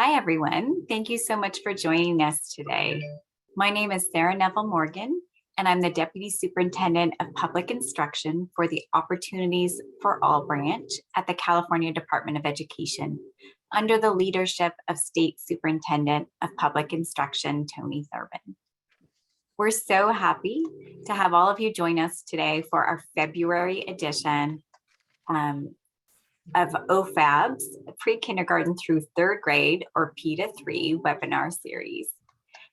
Hi, everyone. Thank you so much for joining us today. My name is Sarah Neville Morgan, and I'm the Deputy Superintendent of Public Instruction for the Opportunities for All branch at the California Department of Education, under the leadership of State Superintendent of Public Instruction, Tony Thurman. We're so happy to have all of you join us today for our February edition of OFAB's pre-kindergarten through third grade, or PIDA 3 webinar series.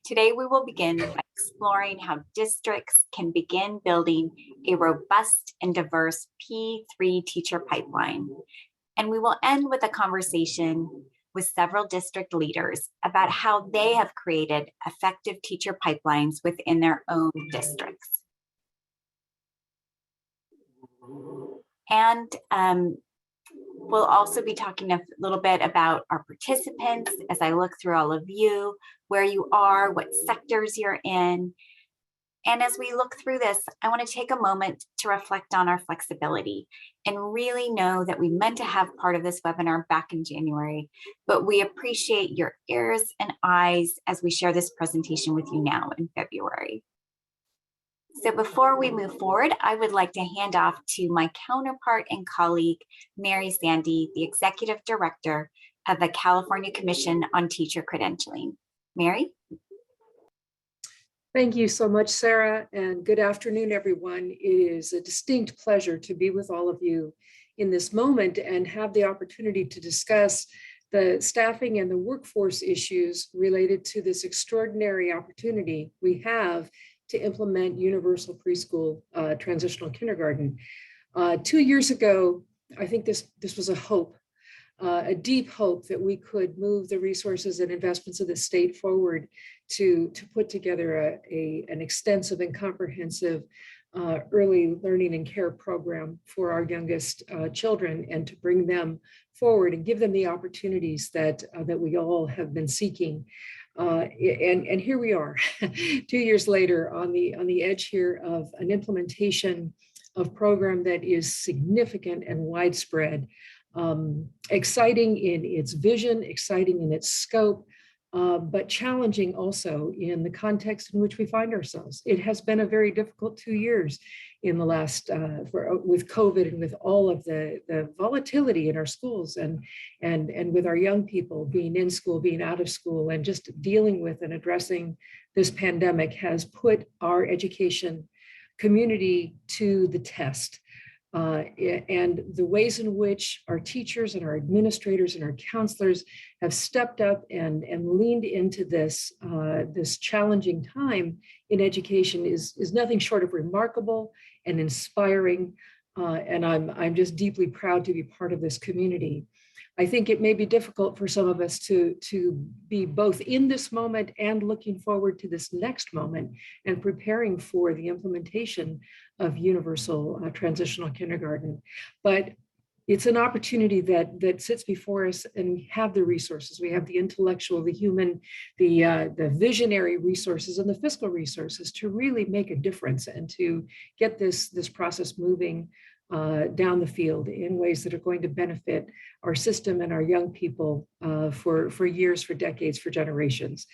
Today, we will begin by exploring how districts can begin building a robust and diverse P3 teacher pipeline. And we will end with a conversation with several district leaders about how they have created effective teacher pipelines within their own districts. And we'll also be talking a little bit about our participants as I look through all of you, where you are, what sectors you're in. And as we look through this, I want to take a moment to reflect on our flexibility and really know that we meant to have part of this webinar back in January, but we appreciate your ears and eyes as we share this presentation with you now in February. So before we move forward, I would like to hand off to my counterpart and colleague, Mary Sandy, the Executive Director of the California Commission on Teacher Credentialing. Mary? Thank you so much, Sarah, and good afternoon, everyone. It is a distinct pleasure to be with all of you in this moment and have the opportunity to discuss the staffing and the workforce issues related to this extraordinary opportunity we have to implement universal preschool transitional kindergarten. 2 years ago, I think this was a hope, a deep hope that we could move the resources and investments of the state forward to put together an extensive and comprehensive early learning and care program for our youngest children, and to bring them forward and give them the opportunities that we all have been seeking. And here we are, 2 years later, on the edge here of an implementation of program that is significant and widespread, exciting in its vision, exciting in its scope, but challenging also in the context in which we find ourselves. It has been a very difficult 2 years in the last, with COVID and with all of the volatility in our schools and with our young people being in school, being out of school, and just dealing with and addressing this pandemic has put our education community to the test. And the ways in which our teachers and our administrators and our counselors have stepped up and leaned into this challenging time in education is nothing short of remarkable and inspiring. And I'm just deeply proud to be part of this community. I think it may be difficult for some of us to be both in this moment and looking forward to this next moment and preparing for the implementation of universal transitional kindergarten. But it's an opportunity that sits before us, and we have the resources. We have the intellectual, the human, the visionary resources, and the fiscal resources to really make a difference and to get this process moving down the field in ways that are going to benefit our system and our young people for years, for decades, for generations.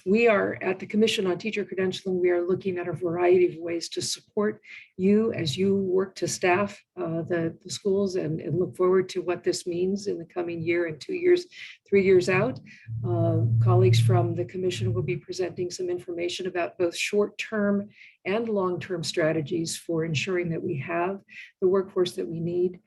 We are at the Commission on Teacher Credentialing. We are looking at a variety of ways to support you as you work to staff the schools and look forward to what this means in the coming year and 2 years, 3 years out. Colleagues from the Commission will be presenting some information about both short-term and long-term strategies for ensuring that we have the workforce that we need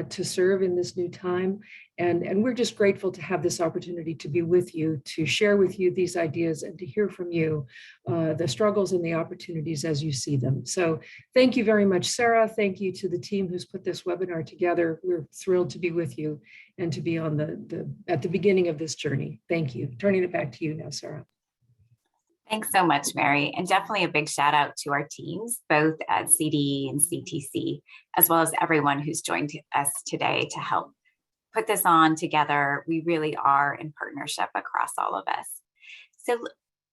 to serve in this new time. And we're just grateful to have this opportunity to be with you, to share with you these ideas and to hear from you the struggles and the opportunities as you see them. So thank you very much, Sarah. Thank you to the team who's put this webinar together. We're thrilled to be with you and to be on at the beginning of this journey. Thank you. Turning it back to you now, Sarah. Thanks so much, Mary. And definitely a big shout out to our teams, both at CDE and CTC, as well as everyone who's joined us today to help put this on together. We really are in partnership across all of us. So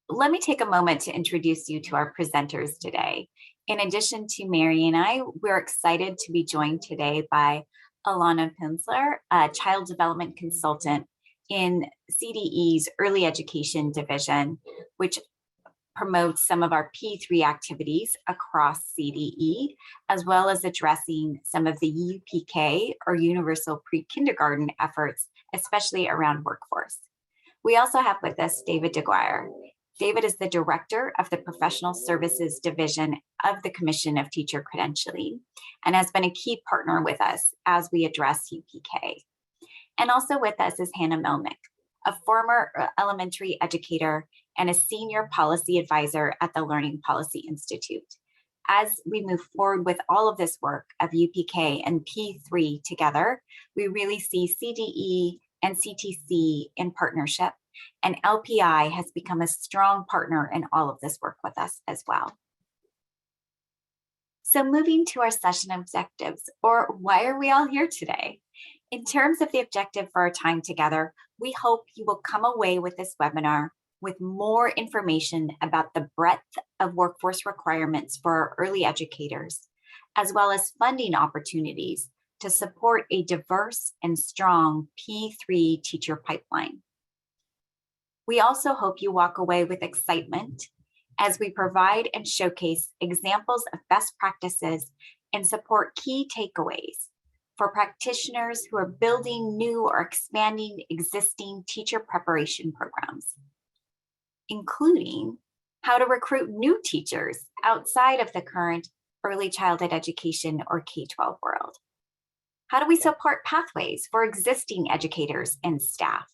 let me take a moment to introduce you to our presenters today. In addition to Mary and I, we're excited to be joined today by Alana Pinsler, a child development consultant in CDE's early education division, which promotes some of our P3 activities across CDE, as well as addressing some of the UPK or Universal Pre-Kindergarten efforts, especially around workforce. We also have with us David DeGuire. David is the Director of the Professional Services Division of the Commission of Teacher Credentialing and has been a key partner with us as we address UPK. And also with us is Hannah Melnick, a former elementary educator and a senior policy advisor at the Learning Policy Institute. As we move forward with all of this work of UPK and P3 together, we really see CDE and CTC in partnership, and LPI has become a strong partner in all of this work with us as well. So moving to our session objectives, or why are we all here today? In terms of the objective for our time together, we hope you will come away with this webinar with more information about the breadth of workforce requirements for our early educators, as well as funding opportunities to support a diverse and strong P3 teacher pipeline. We also hope you walk away with excitement as we provide and showcase examples of best practices and support key takeaways for practitioners who are building new or expanding existing teacher preparation programs, including how to recruit new teachers outside of the current early childhood education or K-12 world. How do we support pathways for existing educators and staff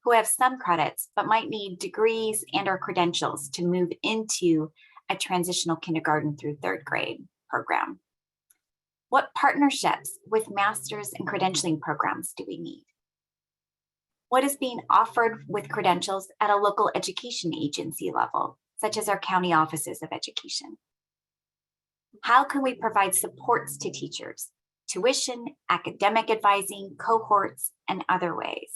who have some credits but might need degrees and or credentials to move into a transitional kindergarten through third grade program? What partnerships with masters and credentialing programs do we need? What is being offered with credentials at a local education agency level, such as our county offices of education? How can we provide supports to teachers, tuition, academic advising, cohorts, and other ways?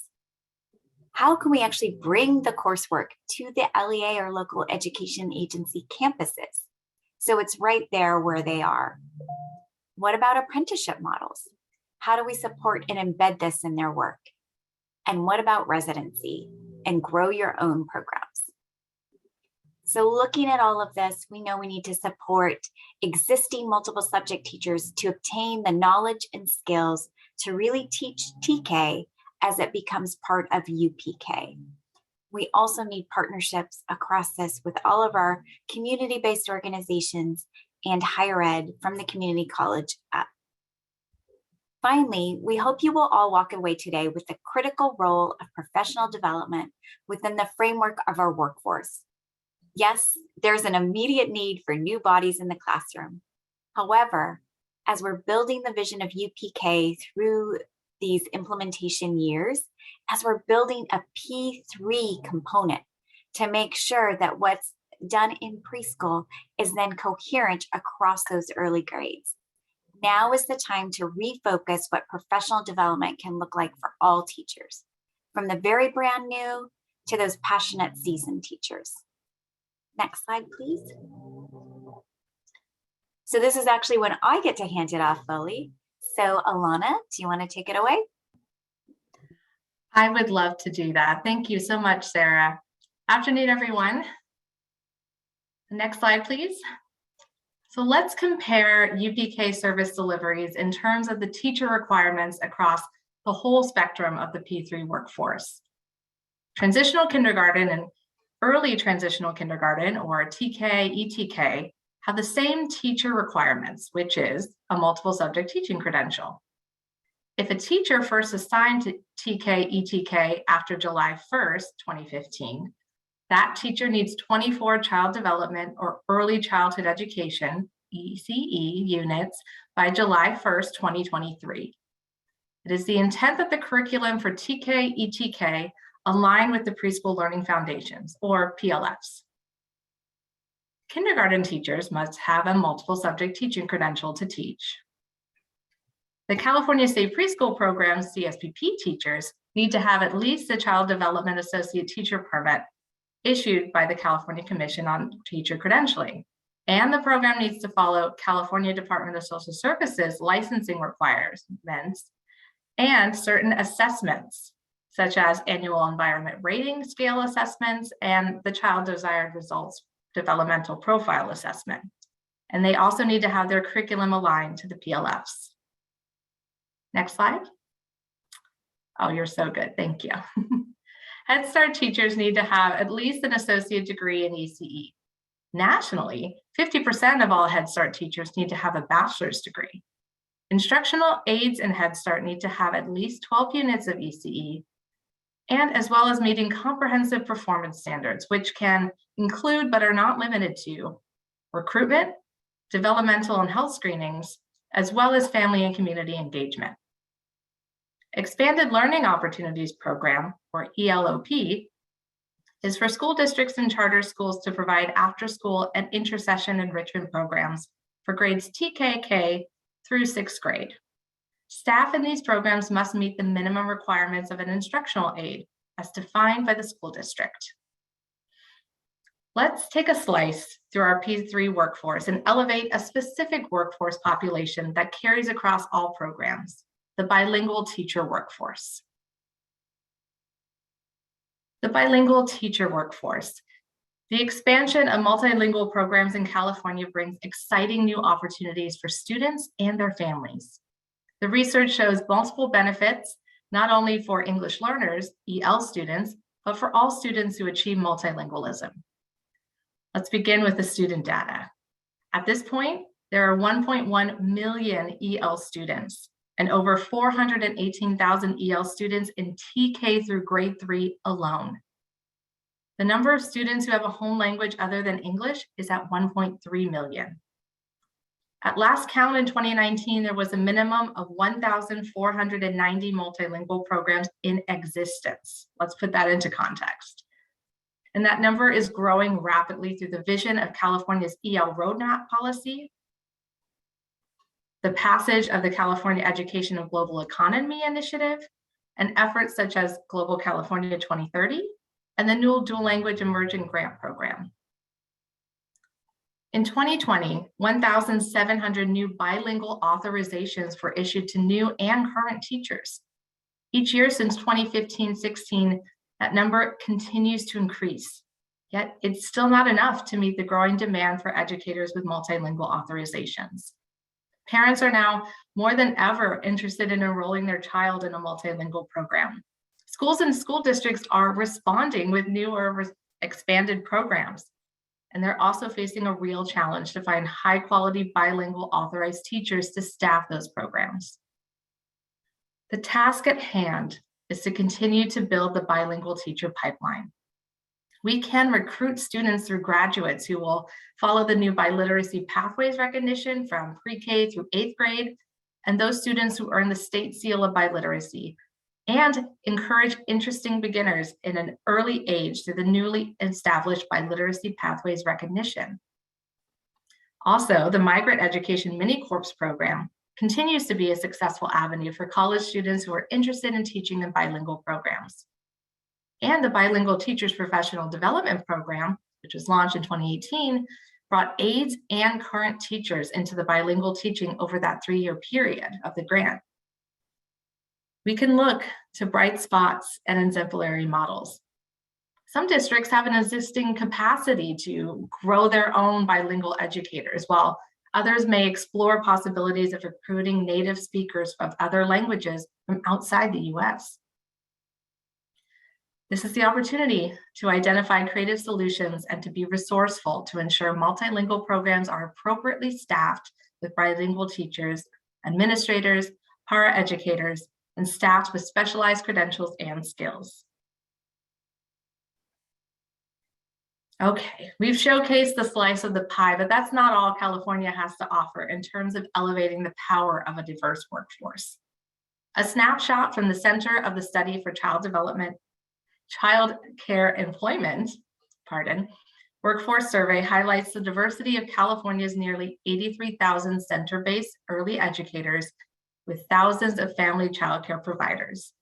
How can we actually bring the coursework to the LEA or local education agency campuses so it's right there where they are? What about apprenticeship models? How do we support and embed this in their work? And what about residency and grow your own programs? So looking at all of this, we know we need to support existing multiple subject teachers to obtain the knowledge and skills to really teach TK as it becomes part of UPK. We also need partnerships across this with all of our community-based organizations and higher ed from the community college up. Finally, we hope you will all walk away today with the critical role of professional development within the framework of our workforce. Yes, there's an immediate need for new bodies in the classroom. However, as we're building the vision of UPK through these implementation years, as we're building a P3 component to make sure that what's done in preschool is then coherent across those early grades. Now is the time to refocus what professional development can look like for all teachers, from the very brand new to those passionate seasoned teachers. Next slide, please. So this is actually when I get to hand it off, Lily. So Alana, do you want to take it away? I would love to do that. Thank you so much, Sarah. Afternoon, everyone. Next slide, please. So let's compare UPK service deliveries in terms of the teacher requirements across the whole spectrum of the P3 workforce. Transitional kindergarten and early transitional kindergarten, or TK, ETK, have the same teacher requirements, which is a multiple subject teaching credential. If a teacher first assigned to TK, ETK after July 1st, 2015, that teacher needs 24 child development or early childhood education, ECE, units by July 1st, 2023. It is the intent that the curriculum for TK, ETK align with the Preschool Learning Foundations, or PLFs. Kindergarten teachers must have a multiple subject teaching credential to teach. The California State Preschool Program's CSPP teachers need to have at least a Child Development Associate Teacher Permit issued by the California Commission on Teacher Credentialing. And the program needs to follow California Department of Social Services licensing requirements and certain assessments such as annual environment rating scale assessments and the child desired results developmental profile assessment. And they also need to have their curriculum aligned to the PLFs. Next slide. Oh, you're so good, thank you. Head Start teachers need to have at least an associate degree in ECE. Nationally, 50% of all Head Start teachers need to have a bachelor's degree. Instructional aides in Head Start need to have at least 12 units of ECE, and as well as meeting comprehensive performance standards, which can include but are not limited to recruitment, developmental and health screenings, as well as family and community engagement. Expanded Learning Opportunities Program, or ELOP, is for school districts and charter schools to provide after-school and intercession enrichment programs for grades TKK through 6th grade. Staff in these programs must meet the minimum requirements of an instructional aide as defined by the school district. Let's take a slice through our P3 workforce and elevate a specific workforce population that carries across all programs, the bilingual teacher workforce. The bilingual teacher workforce. The expansion of multilingual programs in California brings exciting new opportunities for students and their families. The research shows multiple benefits, not only for English learners, EL students, but for all students who achieve multilingualism. Let's begin with the student data. At this point, there are 1.1 million EL students and over 418,000 EL students in TK through grade 3 alone. The number of students who have a home language other than English is at 1.3 million. At last count in 2019, there was a minimum of 1,490 multilingual programs in existence. Let's put that into context. And that number is growing rapidly through the vision of California's EL roadmap policy, the passage of the California Education and Global Economy Initiative, and efforts such as Global California 2030 and the new Dual Language Emerging Grant Program. In 2020, 1,700 new bilingual authorizations were issued to new and current teachers. Each year since 2015-16, that number continues to increase, yet it's still not enough to meet the growing demand for educators with multilingual authorizations. Parents are now more than ever interested in enrolling their child in a multilingual program. Schools and school districts are responding with new or expanded programs, and they're also facing a real challenge to find high-quality bilingual authorized teachers to staff those programs. The task at hand is to continue to build the bilingual teacher pipeline. We can recruit students through graduates who will follow the new biliteracy pathways recognition from pre-K through 8th grade, and those students who earn the state seal of biliteracy, and encourage interesting beginners in an early age through the newly established biliteracy pathways recognition. Also, the Migrant Education Mini-Corps program continues to be a successful avenue for college students who are interested in teaching in bilingual programs. And the Bilingual Teachers Professional Development Program, which was launched in 2018, brought aides and current teachers into the bilingual teaching over that 3-year period of the grant. We can look to bright spots and exemplary models. Some districts have an existing capacity to grow their own bilingual educators, while others may explore possibilities of recruiting native speakers of other languages from outside the US. This is the opportunity to identify creative solutions and to be resourceful to ensure multilingual programs are appropriately staffed with bilingual teachers, administrators, para-educators, and staffed with specialized credentials and skills. Okay, we've showcased the slice of the pie, but that's not all California has to offer in terms of elevating the power of a diverse workforce. A snapshot from the Center of the Study for Child Development, Child Care Employment, workforce survey highlights the diversity of California's nearly 83,000 center-based early educators with thousands of family childcare providers.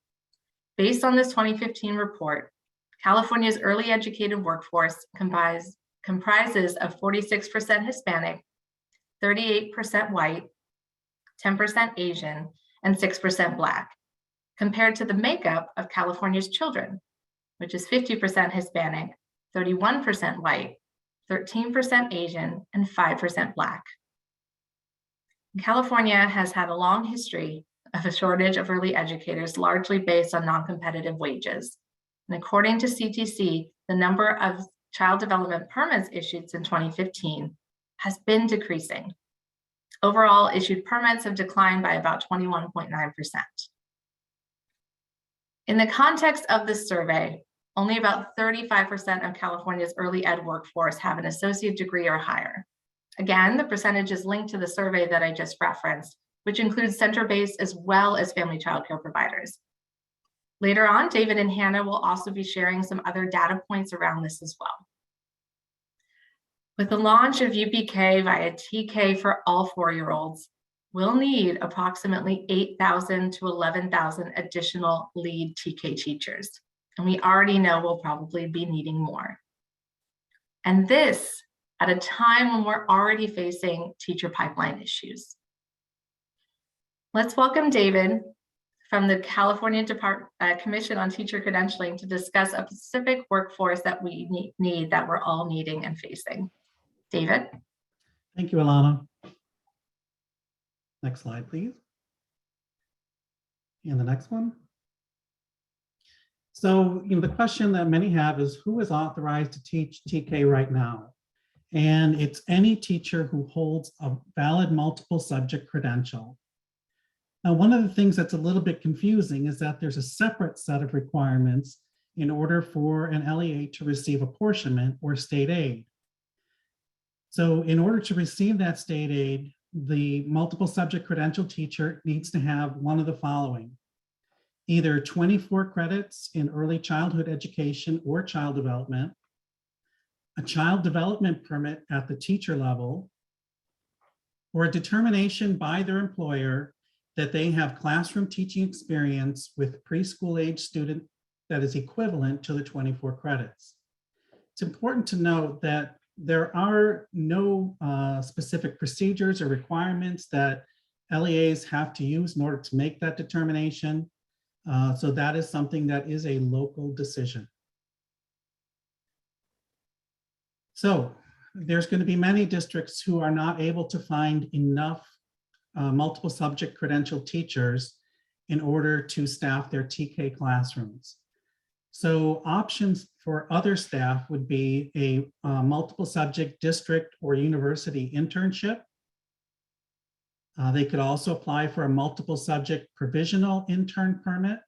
Based on this 2015 report, California's early educated workforce comprises of 46% Hispanic, 38% white, 10% Asian, and 6% Black. compared to the makeup of California's children, which is 50% Hispanic, 31% white, 13% Asian, and 5% Black. California has had a long history of a shortage of early educators, largely based on non-competitive wages. And according to CTC, the number of child development permits issued since 2015 has been decreasing. Overall, issued permits have declined by about 21.9%. In the context of this survey, only about 35% of California's early ed workforce have an associate degree or higher. Again, the percentage is linked to the survey that I just referenced, which includes center-based as well as family childcare providers. Later on, David and Hannah will also be sharing some other data points around this as well. With the launch of UPK via TK for all 4-year-olds, we'll need approximately 8,000 to 11,000 additional lead TK teachers. And we already know we'll probably be needing more. And this at a time when we're already facing teacher pipeline issues. Let's welcome David from the California Commission on Teacher Credentialing to discuss a specific workforce that we need that we're all needing and facing. David. Thank you, Alana. Next slide, please. And the next one. So, the question that many have is, who is authorized to teach TK right now? And it's any teacher who holds a valid multiple subject credential. Now, one of the things that's a little bit confusing is that there's a separate set of requirements in order for an LEA to receive apportionment or state aid. So in order to receive that state aid, the multiple subject credential teacher needs to have one of the following: either 24 credits in early childhood education or child development, a child development permit at the teacher level, or a determination by their employer that they have classroom teaching experience with preschool age student that is equivalent to the 24 credits. It's important to note that there are no specific procedures or requirements that LEAs have to use in order to make that determination. So that is something that is a local decision. So there's going to be many districts who are not able to find enough multiple subject credential teachers in order to staff their TK classrooms. So options for other staff would be a multiple subject district or university internship. They could also apply for a multiple subject provisional intern permit.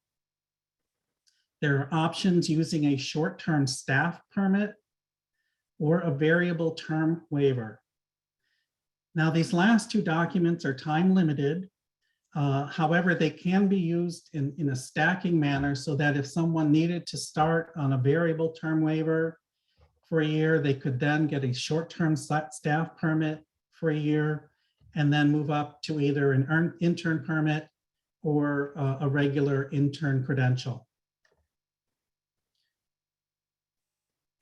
There are options using a short-term staff permit or a variable term waiver. Now, these last two documents are time limited. However, they can be used in a stacking manner so that if someone needed to start on a variable term waiver for a year, they could then get a short-term staff permit for a year and then move up to either an intern permit or a regular intern credential.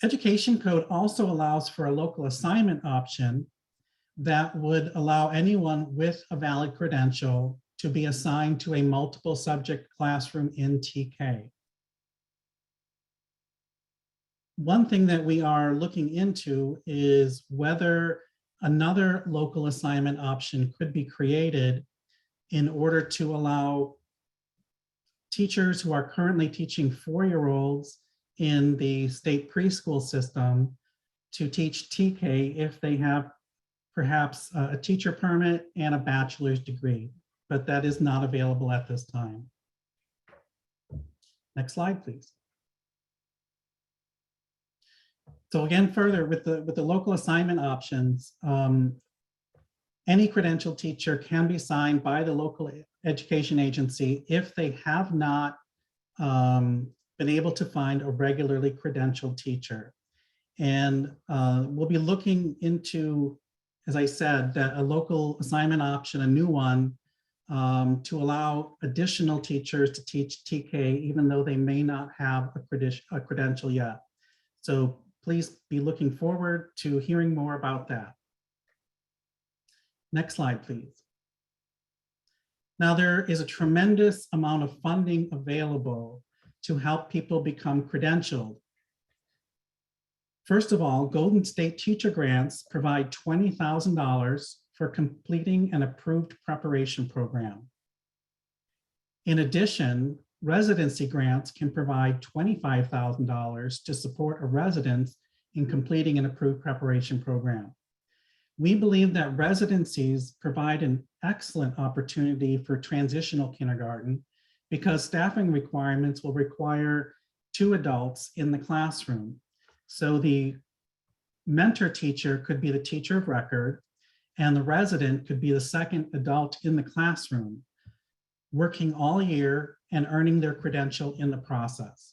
Education code also allows for a local assignment option that would allow anyone with a valid credential to be assigned to a multiple subject classroom in TK. One thing that we are looking into is whether another local assignment option could be created in order to allow teachers who are currently teaching 4-year-olds in the state preschool system to teach TK if they have perhaps a teacher permit and a bachelor's degree, but that is not available at this time. Next slide, please. So again, further with the local assignment options, any credentialed teacher can be assigned by the local education agency if they have not been able to find a regularly credentialed teacher. And we'll be looking into, as I said, that a local assignment option, a new one, to allow additional teachers to teach TK, even though they may not have a credential yet. So please be looking forward to hearing more about that. Next slide, please. Now, there is a tremendous amount of funding available to help people become credentialed. First of all, Golden State Teacher Grants provide $20,000 for completing an approved preparation program. In addition, residency grants can provide $25,000 to support a residence in completing an approved preparation program. We believe that residencies provide an excellent opportunity for transitional kindergarten because staffing requirements will require 2 adults in the classroom. So the mentor teacher could be the teacher of record, and the resident could be the second adult in the classroom, working all year and earning their credential in the process.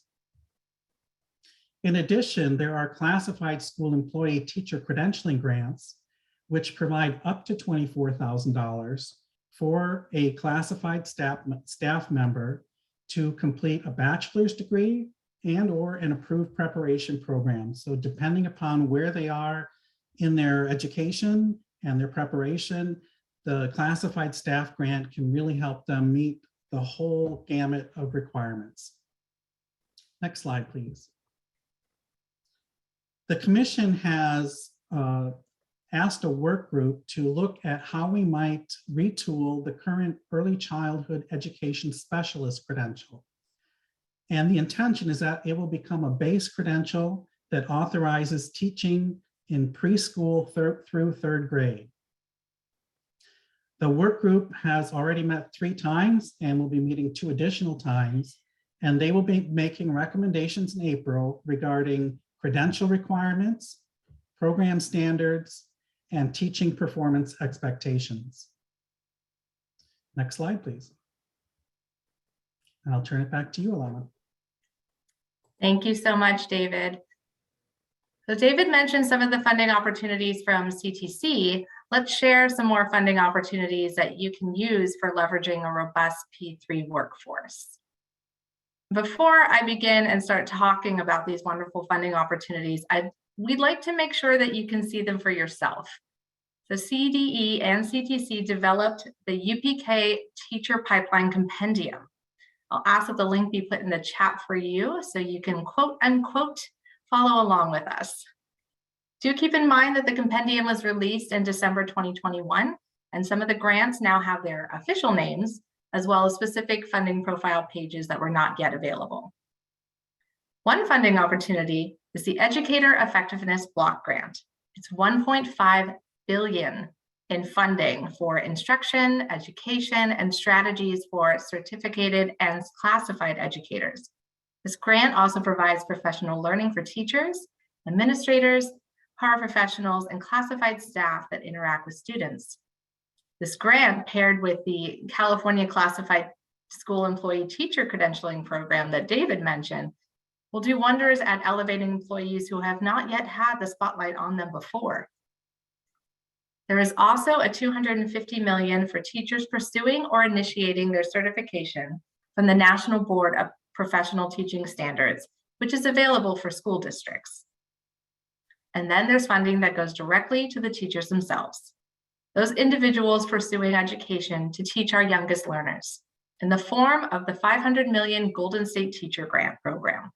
In addition, there are classified school employee teacher credentialing grants, which provide up to $24,000 for a classified staff member to complete a bachelor's degree and or an approved preparation program. So depending upon where they are in their education and their preparation, the classified staff grant can really help them meet the whole gamut of requirements. Next slide, please. The commission has asked a work group to look at how we might retool the current early childhood education specialist credential. And the intention is that it will become a base credential that authorizes teaching in preschool through 3rd grade. The work group has already met 3 times and will be meeting 2 additional times, and they will be making recommendations in April regarding credential requirements, program standards, and teaching performance expectations. Next slide, please. And I'll turn it back to you, Alana. Thank you so much, David. So David mentioned some of the funding opportunities from CTC. Let's share some more funding opportunities that you can use for leveraging a robust P3 workforce. Before I begin and start talking about these wonderful funding opportunities, we'd like to make sure that you can see them for yourself. So CDE and CTC developed the UPK Teacher Pipeline Compendium. I'll ask that the link be put in the chat for you so you can quote unquote follow along with us. Do keep in mind that the compendium was released in December 2021, and some of the grants now have their official names, as well as specific funding profile pages that were not yet available. One funding opportunity is the Educator Effectiveness Block Grant. It's $1.5 billion in funding for instruction, education, and strategies for certificated and classified educators. This grant also provides professional learning for teachers, administrators, paraprofessionals, and classified staff that interact with students. This grant, paired with the California Classified School Employee Teacher Credentialing Program that David mentioned, will do wonders at elevating employees who have not yet had the spotlight on them before. There is also a $250 million for teachers pursuing or initiating their certification from the National Board of Professional Teaching Standards, which is available for school districts. And then there's funding that goes directly to the teachers themselves, those individuals pursuing education to teach our youngest learners, in the form of the $500 million Golden State Teacher Grant Program.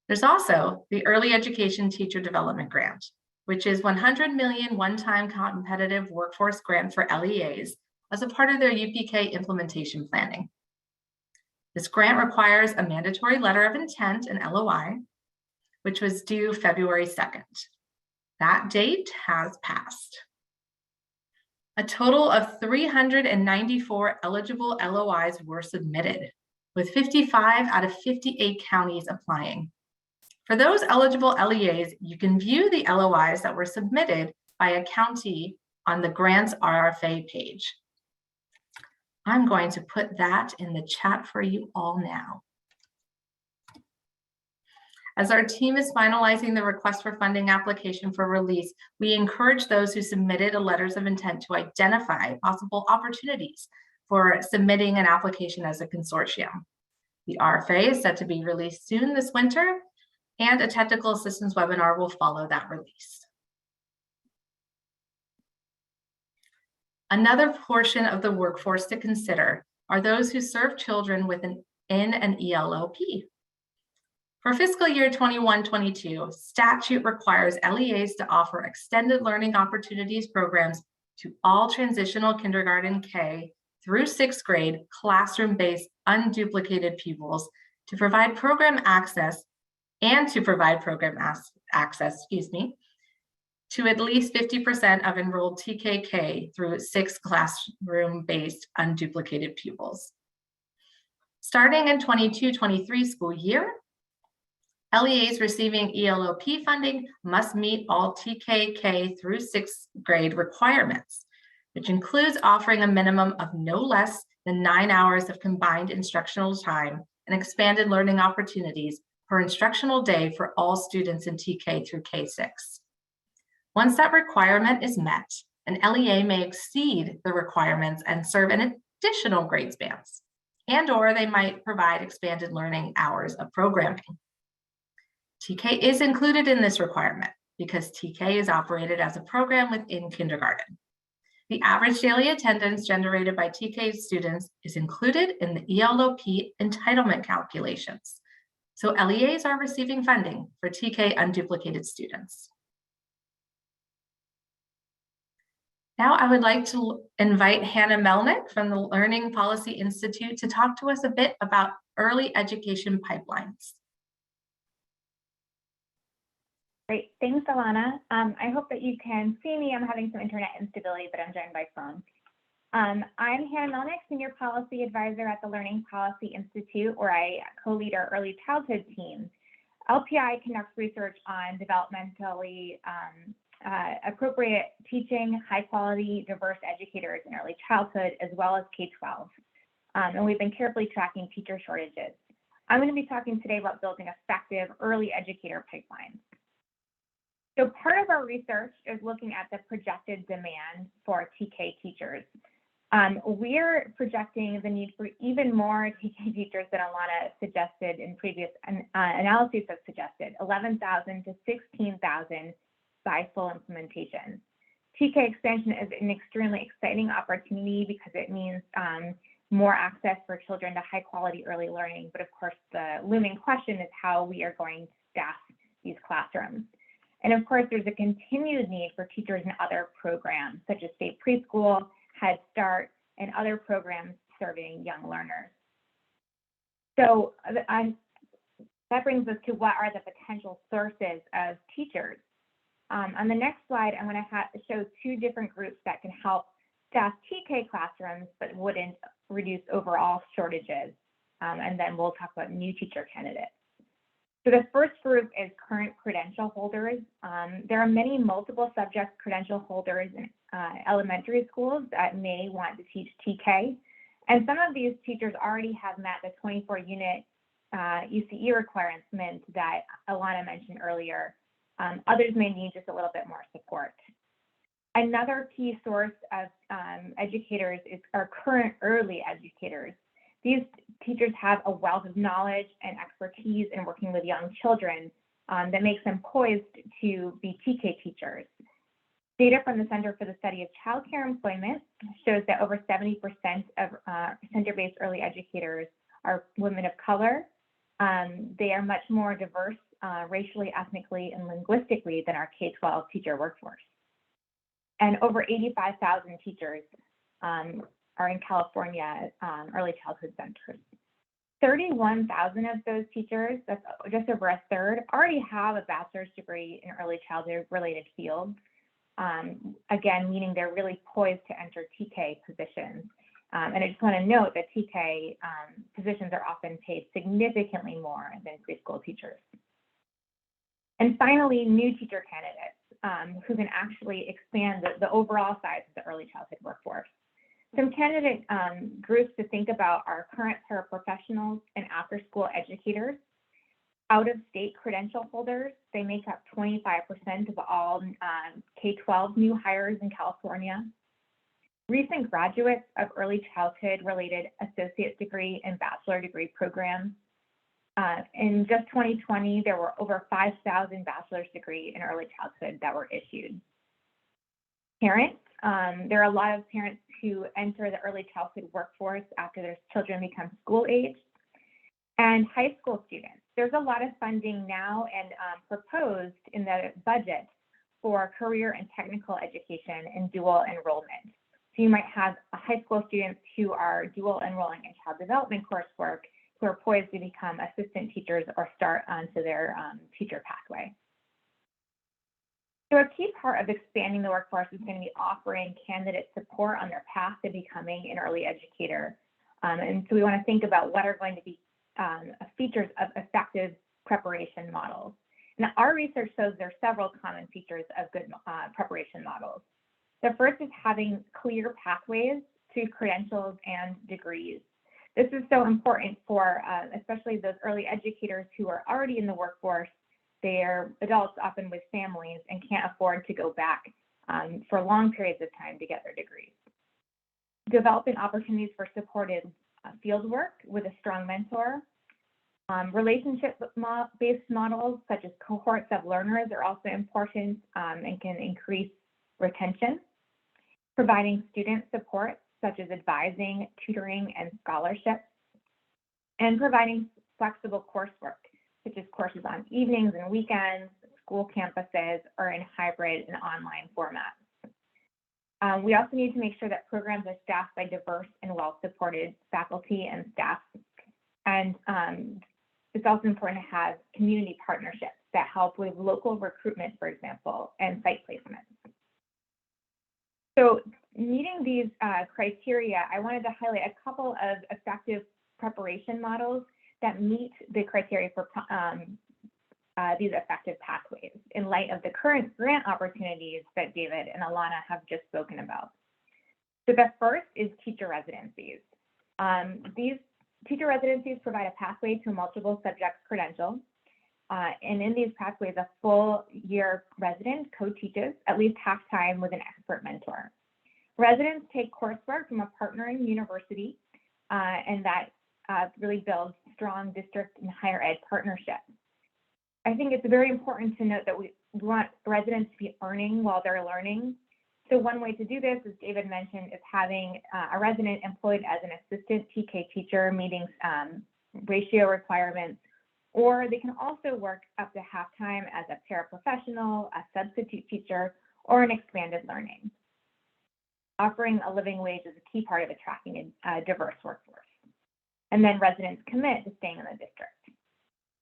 There's also the Early Education Teacher Development Grant, which is $100 million one-time competitive workforce grant for LEAs as a part of their UPK implementation planning. This grant requires a mandatory letter of intent, an LOI, which was due February 2nd. That date has passed. A total of 394 eligible LOIs were submitted, with 55 out of 58 counties applying. For those eligible LEAs, you can view the LOIs that were submitted by a county on the grants RFA page. I'm going to put that in the chat for you all now. As our team is finalizing the request for funding application for release, we encourage those who submitted a letters of intent to identify possible opportunities for submitting an application as a consortium. The RFA is set to be released soon this winter, and a technical assistance webinar will follow that release. Another portion of the workforce to consider are those who serve children with an ELOP. For fiscal year 21-22, statute requires LEAs to offer extended learning opportunities programs to all transitional kindergarten K through 6th grade classroom-based unduplicated pupils to provide program access to at least 50% of enrolled TKK through 6 classroom-based unduplicated pupils. Starting in 22-23 school year, LEAs receiving ELOP funding must meet all TKK through 6th grade requirements, which includes offering a minimum of no less than 9 hours of combined instructional time and expanded learning opportunities per instructional day for all students in TK through K6. Once that requirement is met, an LEA may exceed the requirements and serve in additional grade spans, and/or they might provide expanded learning hours of programming. TK is included in this requirement because TK is operated as a program within kindergarten. The average daily attendance generated by TK students is included in the ELOP entitlement calculations. So LEAs are receiving funding for TK unduplicated students. Now I would like to invite Hannah Melnick from the Learning Policy Institute to talk to us a bit about early education pipelines. Great, thanks, Alana. I hope that you can see me. I'm having some internet instability, but I'm joined by phone. I'm Hannah Melnick, Senior Policy Advisor at the Learning Policy Institute, where I co-lead our early childhood team. LPI conducts research on developmentally appropriate teaching, high quality, diverse educators in early childhood, as well as K-12. And we've been carefully tracking teacher shortages. I'm going to be talking today about building effective early educator pipelines. So part of our research is looking at the projected demand for TK teachers. We're projecting the need for even more TK teachers than Alana suggested in previous analyses have suggested, 11,000 to 16,000 by full implementation. TK expansion is an extremely exciting opportunity because it means more access for children to high quality early learning. But of course, the looming question is how we are going to staff these classrooms. And of course, there's a continued need for teachers in other programs, such as state preschool, Head Start, and other programs serving young learners. So that brings us to what are the potential sources of teachers. On the next slide, I'm going to show two different groups that can help staff TK classrooms, but wouldn't reduce overall shortages. And then we'll talk about new teacher candidates. So the first group is current credential holders. There are many multiple subject credential holders in elementary schools that may want to teach TK. And some of these teachers already have met the 24-unit UCE requirement that Alana mentioned earlier. Others may need just a little bit more support. Another key source of educators are current early educators. These teachers have a wealth of knowledge and expertise in working with young children that makes them poised to be TK teachers. Data from the Center for the Study of Child Care Employment shows that over 70% of center-based early educators are women of color. They are much more diverse racially, ethnically, and linguistically than our K-12 teacher workforce. And over 85,000 teachers are in California early childhood centers. 31,000 of those teachers, that's just over a third, already have a bachelor's degree in early childhood related fields. Again, meaning they're really poised to enter TK positions. And I just want to note that TK positions are often paid significantly more than preschool teachers. And finally, new teacher candidates who can actually expand the overall size of the early childhood workforce. Some candidate groups to think about are current paraprofessionals and after-school educators. Out-of-state credential holders, they make up 25% of all K-12 new hires in California. Recent graduates of early childhood related associate degree and bachelor degree programs. In just 2020, there were over 5,000 bachelor's degree in early childhood that were issued. Parents There are a lot of parents who enter the early childhood workforce after their children become school age. And high school students. There's a lot of funding now and proposed in the budget for career and technical education and dual enrollment. So you might have high school students who are dual enrolling in child development coursework who are poised to become assistant teachers or start onto their teacher pathway. So a key part of expanding the workforce is going to be offering candidates support on their path to becoming an early educator. And so we want to think about what are going to be features of effective preparation models. Now, our research shows there are several common features of good preparation models. The first is having clear pathways to credentials and degrees. This is so important for especially those early educators who are already in the workforce. They're adults often with families and can't afford to go back for long periods of time to get their degrees. Developing opportunities for supported field work with a strong mentor. Relationship-based models such as cohorts of learners are also important and can increase retention. Providing student support such as advising, tutoring, and scholarships. And providing flexible coursework such as courses on evenings and weekends, school campuses, or in hybrid and online formats. We also need to make sure that programs are staffed by diverse and well-supported faculty and staff. And it's also important to have community partnerships that help with local recruitment, for example, and site placement. So meeting these criteria, I wanted to highlight a couple of effective preparation models that meet the criteria for these effective pathways in light of the current grant opportunities that David and Alana have just spoken about. So the first is teacher residencies. These teacher residencies provide a pathway to a multiple subject credential. And in these pathways, a full year resident co-teaches at least half time with an expert mentor. Residents take coursework from a partnering university, and that really builds strong district and higher ed partnerships. I think it's very important to note that we want residents to be earning while they're learning. So one way to do this, as David mentioned, is having a resident employed as an assistant TK teacher meeting ratio requirements, or they can also work up to half-time as a paraprofessional, a substitute teacher, or an expanded learning. Offering a living wage is a key part of attracting a diverse workforce. And then residents commit to staying in the district.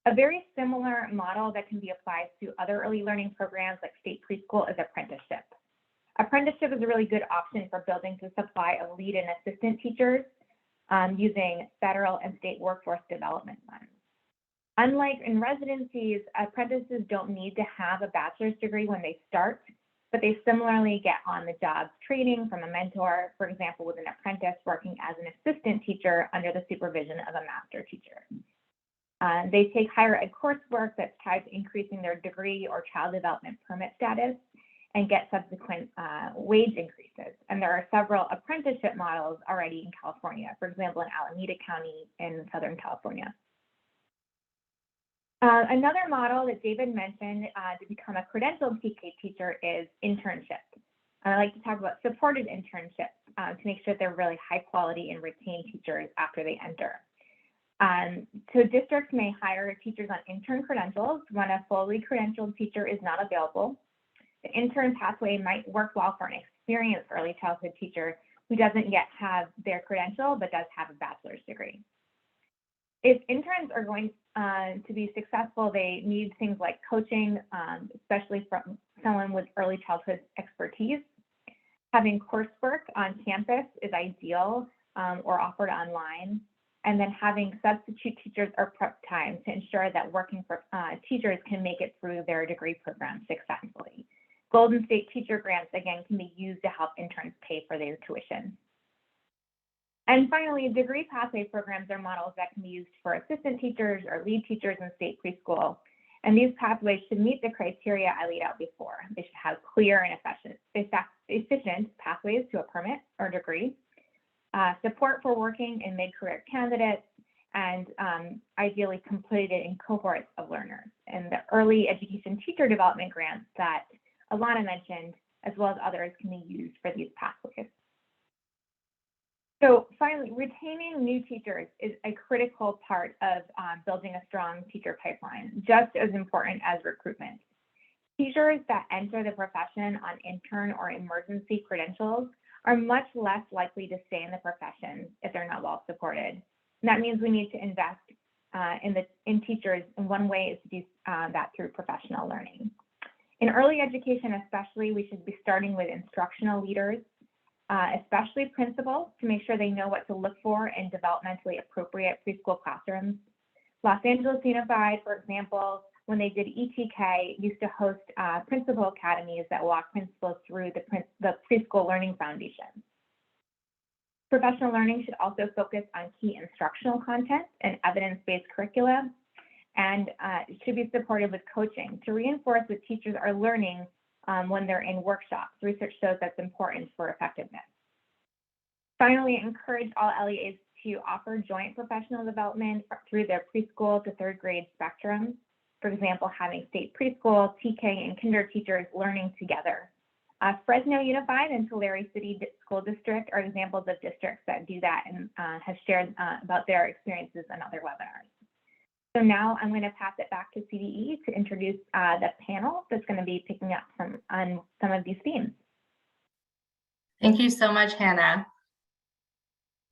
A very similar model that can be applied to other early learning programs like state preschool is apprenticeship. Apprenticeship is a really good option for building the supply of lead and assistant teachers using federal and state workforce development funds. Unlike in residencies, apprentices don't need to have a bachelor's degree when they start, but they similarly get on-the-job training from a mentor, for example, with an apprentice working as an assistant teacher under the supervision of a master teacher. They take higher ed coursework that's tied to increasing their degree or child development permit status and get subsequent wage increases. And there are several apprenticeship models already in California, for example, in Alameda County in Southern California. Another model that David mentioned to become a credentialed TK teacher is internships. I like to talk about supported internships to make sure they're really high quality and retain teachers after they enter. So districts may hire teachers on intern credentials when a fully credentialed teacher is not available. The intern pathway might work well for an experienced early childhood teacher who doesn't yet have their credential but does have a bachelor's degree. If interns are going to be successful, they need things like coaching, especially from someone with early childhood expertise. Having coursework on campus is ideal or offered online. And then having substitute teachers or prep time to ensure that working for teachers can make it through their degree program successfully. Golden State Teacher Grants, again, can be used to help interns pay for their tuition. And finally, degree pathway programs are models that can be used for assistant teachers or lead teachers in state preschool. And these pathways should meet the criteria I laid out before. They should have clear and efficient pathways to a permit or degree, support for working in mid-career candidates, and ideally completed in cohorts of learners. And the early education teacher development grants that Alana mentioned as well as others can be used for these pathways. So finally, retaining new teachers is a critical part of building a strong teacher pipeline, just as important as recruitment. Teachers that enter the profession on intern or emergency credentials are much less likely to stay in the profession if they're not well supported. And that means we need to invest in teachers, and one way is to do that through professional learning. In early education especially, we should be starting with instructional leaders, especially principals, to make sure they know what to look for in developmentally appropriate preschool classrooms. Los Angeles Unified, for example, when they did ETK, used to host principal academies that walk principals through the preschool learning foundation. Professional learning should also focus on key instructional content and evidence-based curricula, and it should be supported with coaching to reinforce what teachers are learning when they're in workshops. Research shows that's important for effectiveness. Finally, encourage all LEAs to offer joint professional development through their preschool to third grade spectrum. For example, having state preschool, TK, and kinder teachers learning together. Fresno Unified and Tulare City School District are examples of districts that do that and have shared about their experiences in other webinars. So now I'm going to pass it back to CDE to introduce the panel that's going to be picking up on some of these themes. Thank you so much, Hannah.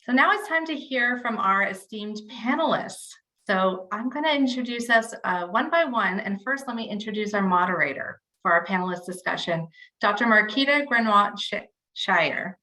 So now it's time to hear from our esteemed panelists. So I'm going to introduce us one by one. And first, let me introduce our moderator for our panelist discussion, Dr. Marquita Grenoux-Shire.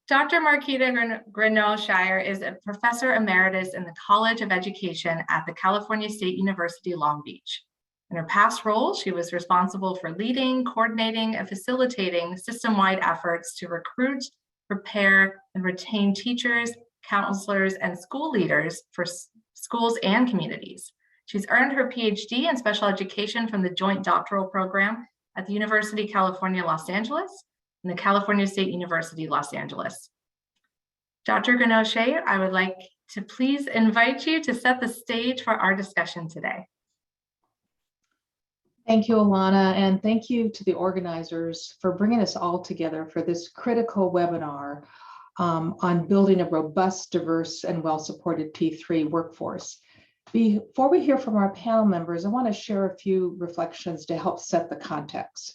Dr. Marquita Grenoux-Shire is a professor emeritus in the College of Education at the California State University, Long Beach. In her past role, she was responsible for leading, coordinating, and facilitating system-wide efforts to recruit, prepare, and retain teachers, counselors, and school leaders for schools and communities. She's earned her PhD in special education from the Joint Doctoral Program at the University of California, Los Angeles, and the California State University, Los Angeles. Dr. Grenoux-Shire, I would like to please invite you to set the stage for our discussion today. Thank you, Alana, and thank you to the organizers for bringing us all together for this critical webinar on building a robust, diverse, and well-supported P3 workforce. Before we hear from our panel members, I want to share a few reflections to help set the context.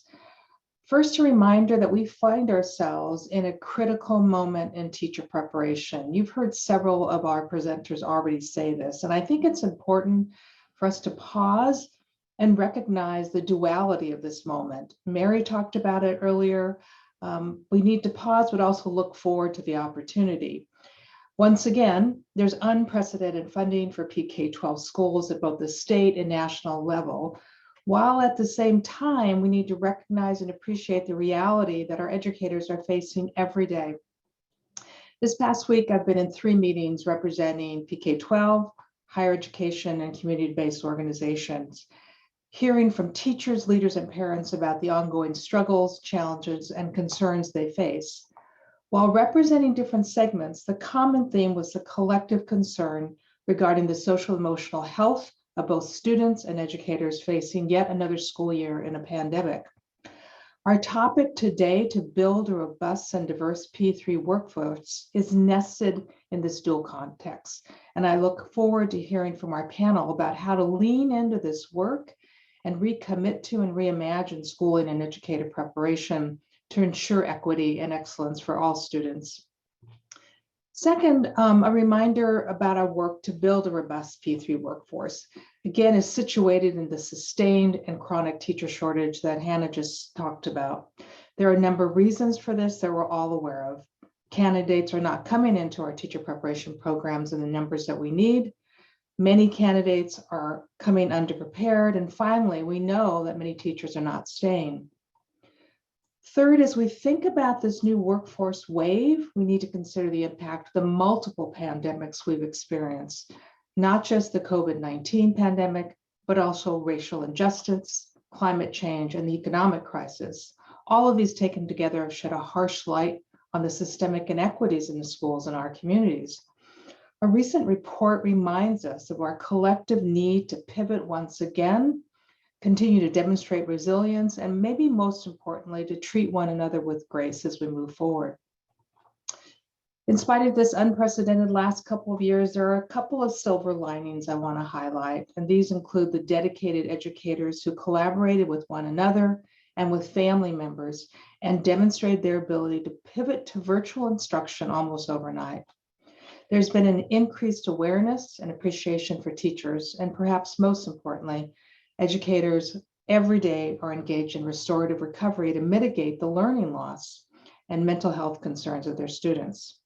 First, a reminder that we find ourselves in a critical moment in teacher preparation. You've heard several of our presenters already say this, and I think it's important for us to pause and recognize the duality of this moment. Mary talked about it earlier. We need to pause, but also look forward to the opportunity. Once again, there's unprecedented funding for PK-12 schools at both the state and national level, while at the same time, we need to recognize and appreciate the reality that our educators are facing every day. This past week, I've been in 3 meetings representing PK-12, higher education, and community-based organizations, hearing from teachers, leaders, and parents about the ongoing struggles, challenges, and concerns they face. While representing different segments, the common theme was the collective concern regarding the social emotional health of both students and educators facing yet another school year in a pandemic. Our topic today, to build a robust and diverse P3 workforce, is nested in this dual context. And I look forward to hearing from our panel about how to lean into this work and recommit to and reimagine schooling and educator preparation to ensure equity and excellence for all students. Second, a reminder about our work to build a robust P3 workforce. Again, is situated in the sustained and chronic teacher shortage that Hannah just talked about. There are a number of reasons for this that we're all aware of. Candidates are not coming into our teacher preparation programs in the numbers that we need. Many candidates are coming underprepared. And finally, we know that many teachers are not staying. Third, as we think about this new workforce wave, we need to consider the impact of the multiple pandemics we've experienced, not just the COVID-19 pandemic, but also racial injustice, climate change, and the economic crisis. All of these taken together have shed a harsh light on the systemic inequities in the schools and our communities. A recent report reminds us of our collective need to pivot once again continue to demonstrate resilience, and maybe most importantly, to treat one another with grace as we move forward. In spite of this unprecedented last couple of years, there are a couple of silver linings I want to highlight, and these include the dedicated educators who collaborated with one another and with family members and demonstrated their ability to pivot to virtual instruction almost overnight. There's been an increased awareness and appreciation for teachers, and perhaps most importantly, educators every day are engaged in restorative recovery to mitigate the learning loss and mental health concerns of their students.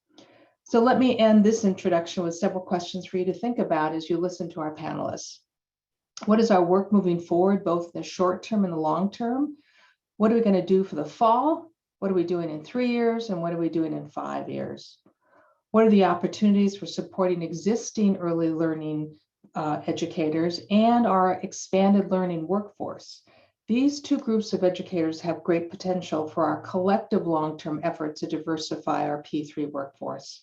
So let me end this introduction with several questions for you to think about as you listen to our panelists. What is our work moving forward, both in the short term and the long term? What are we going to do for the fall? What are we doing in 3 years? And what are we doing in 5 years? What are the opportunities for supporting existing early learning educators and our expanded learning workforce? These two groups of educators have great potential for our collective long-term effort to diversify our P3 workforce.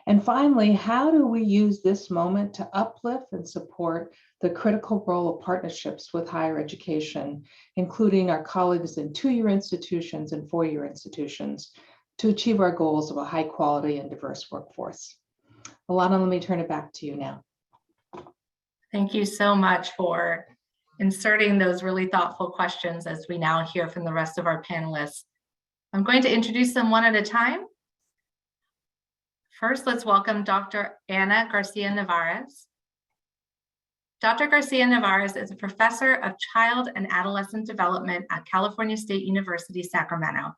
And finally, how do we use this moment to uplift and support the critical role of partnerships with higher education, including our colleagues in 2-year institutions and 4-year institutions, to achieve our goals of a high quality and diverse workforce? Alana, let me turn it back to you now. Thank you so much for inserting those really thoughtful questions as we now hear from the rest of our panelists. I'm going to introduce them one at a time. First, let's welcome Dr. Ana Garcia Nevarez. Dr. Garcia Nevarez is a professor of child and adolescent development at California State University, Sacramento.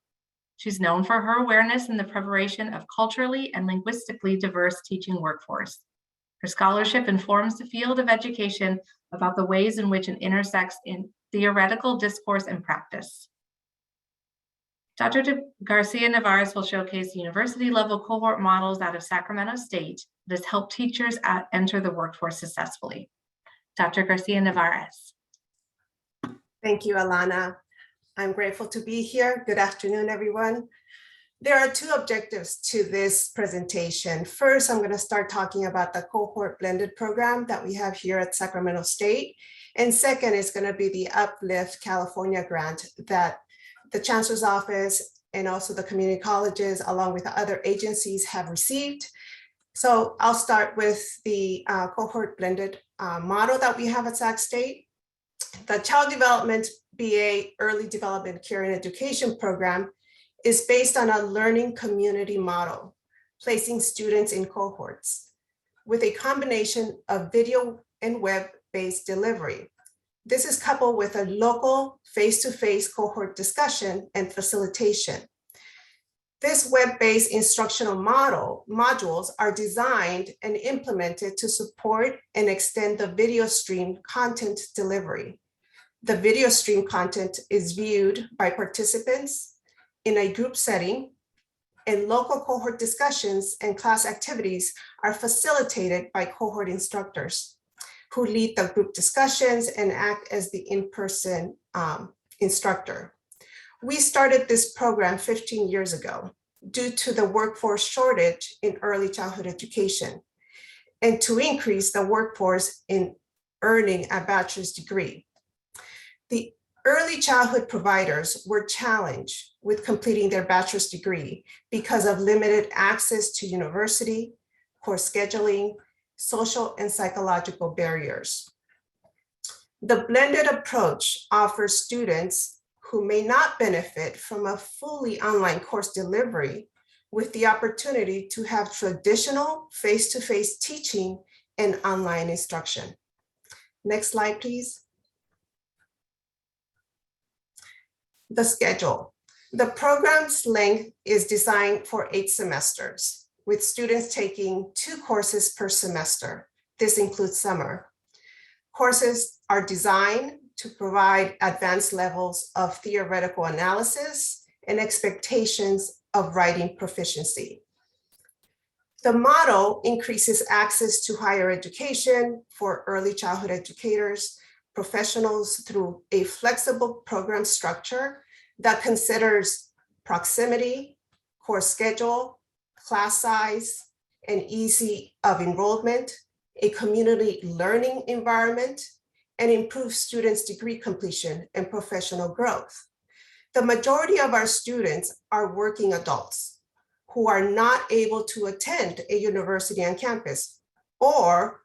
She's known for her awareness in the preparation of culturally and linguistically diverse teaching workforce. Her scholarship informs the field of education about the ways in which it intersects in theoretical discourse and practice. Dr. Garcia Nevarez will showcase university-level cohort models out of Sacramento State that has helped teachers enter the workforce successfully. Dr. Garcia Nevarez. Thank you, Alana. I'm grateful to be here. Good afternoon, everyone. There are two objectives to this presentation. First, I'm going to start talking about the cohort blended program that we have here at Sacramento State. And second is going to be the Uplift California grant that the Chancellor's Office and also the community colleges, along with other agencies, have received. So I'll start with the cohort blended model that we have at Sac State. The Child Development BA Early Development Care and Education program is based on a learning community model, placing students in cohorts with a combination of video and web-based delivery. This is coupled with a local face-to-face cohort discussion and facilitation. This web-based instructional modules are designed and implemented to support and extend the video stream content delivery. The video stream content is viewed by participants in a group setting, and local cohort discussions and class activities are facilitated by cohort instructors who lead the group discussions and act as the in-person instructor. We started this program 15 years ago due to the workforce shortage in early childhood education and to increase the workforce in earning a bachelor's degree. The early childhood providers were challenged with completing their bachelor's degree because of limited access to university, course scheduling, social and psychological barriers. The blended approach offers students who may not benefit from a fully online course delivery with the opportunity to have traditional face-to-face teaching and online instruction. Next slide, please. The schedule. The program's length is designed for 8 semesters, with students taking 2 courses per semester. This includes summer. Courses are designed to provide advanced levels of theoretical analysis and expectations of writing proficiency. The model increases access to higher education for early childhood educators, professionals through a flexible program structure that considers proximity, course schedule, class size, and ease of enrollment, a community learning environment, and improve students' degree completion and professional growth. The majority of our students are working adults who are not able to attend a university on campus or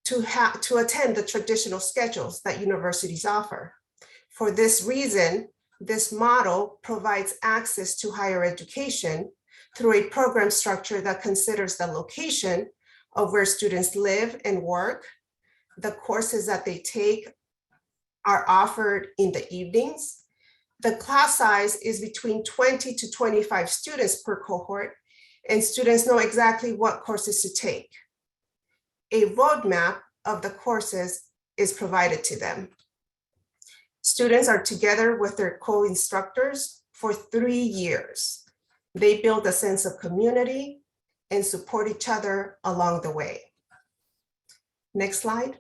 to attend the traditional schedules that universities offer. For this reason, this model provides access to higher education through a program structure that considers the location of where students live and work. The courses that they take are offered in the evenings. The class size is between 20 to 25 students per cohort, and students know exactly what courses to take. A roadmap of the courses is provided to them. Students are together with their co-instructors for 3 years. They build a sense of community and support each other along the way. Next slide.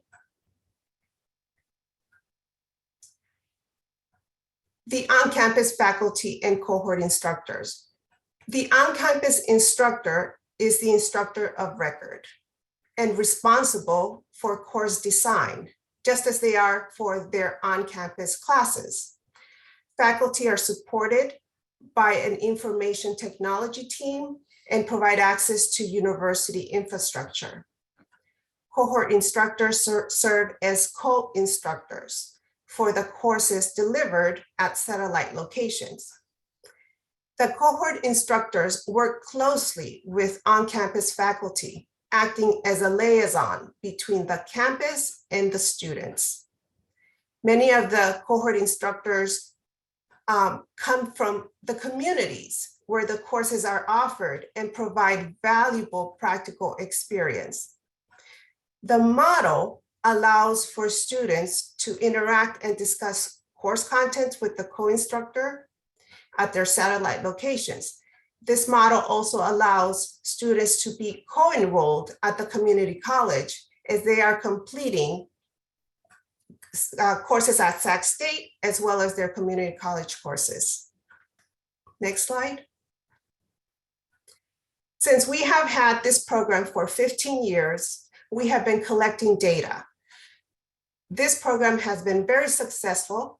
The on-campus faculty and cohort instructors. The on-campus instructor is the instructor of record and responsible for course design, just as they are for their on-campus classes. Faculty are supported by an information technology team and provide access to university infrastructure. Cohort instructors serve as co-instructors for the courses delivered at satellite locations. The cohort instructors work closely with on-campus faculty, acting as a liaison between the campus and the students. Many of the cohort instructors come from the communities where the courses are offered and provide valuable practical experience. The model allows for students to interact and discuss course content with the co-instructor at their satellite locations. This model also allows students to be co-enrolled at the community college as they are completing courses at Sac State, as well as their community college courses. Next slide. Since we have had this program for 15 years, we have been collecting data. This program has been very successful,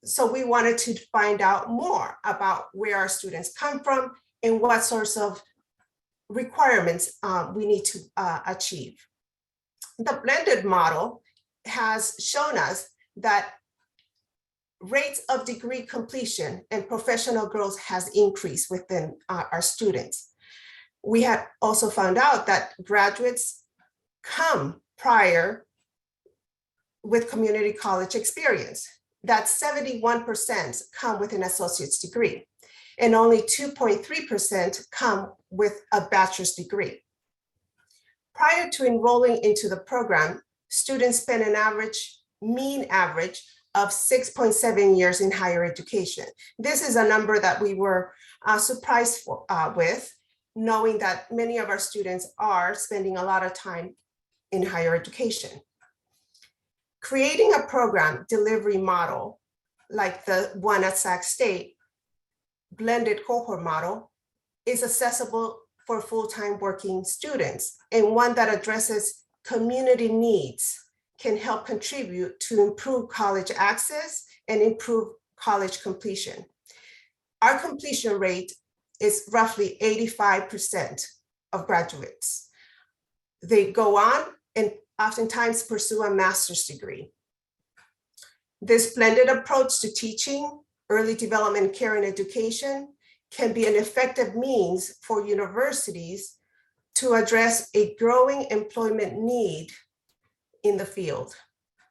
so we wanted to find out more about where our students come from and what sorts of requirements we need to achieve. The blended model has shown us that rates of degree completion and professional growth has increased within our students. We have also found out that graduates come prior with community college experience. That 71% come with an associate's degree, and only 2.3% come with a bachelor's degree. Prior to enrolling into the program, students spend an mean average of 6.7 years in higher education. This is a number that we were surprised with, knowing that many of our students are spending a lot of time in higher education. Creating a program delivery model like the one at Sac State, blended cohort model, is accessible for full-time working students, and one that addresses community needs can help contribute to improve college access and improve college completion. Our completion rate is roughly 85% of graduates. They go on and oftentimes pursue a master's degree. This blended approach to teaching, early development care, and education can be an effective means for universities to address a growing employment need in the field,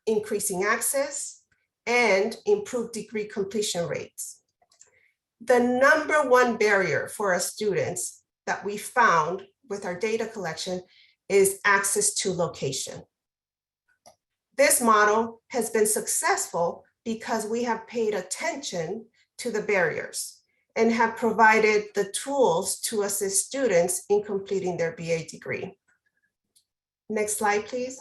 increasing access and improve degree completion rates. The number one barrier for our students that we found with our data collection is access to location. This model has been successful because we have paid attention to the barriers and have provided the tools to assist students in completing their BA degree. Next slide, please.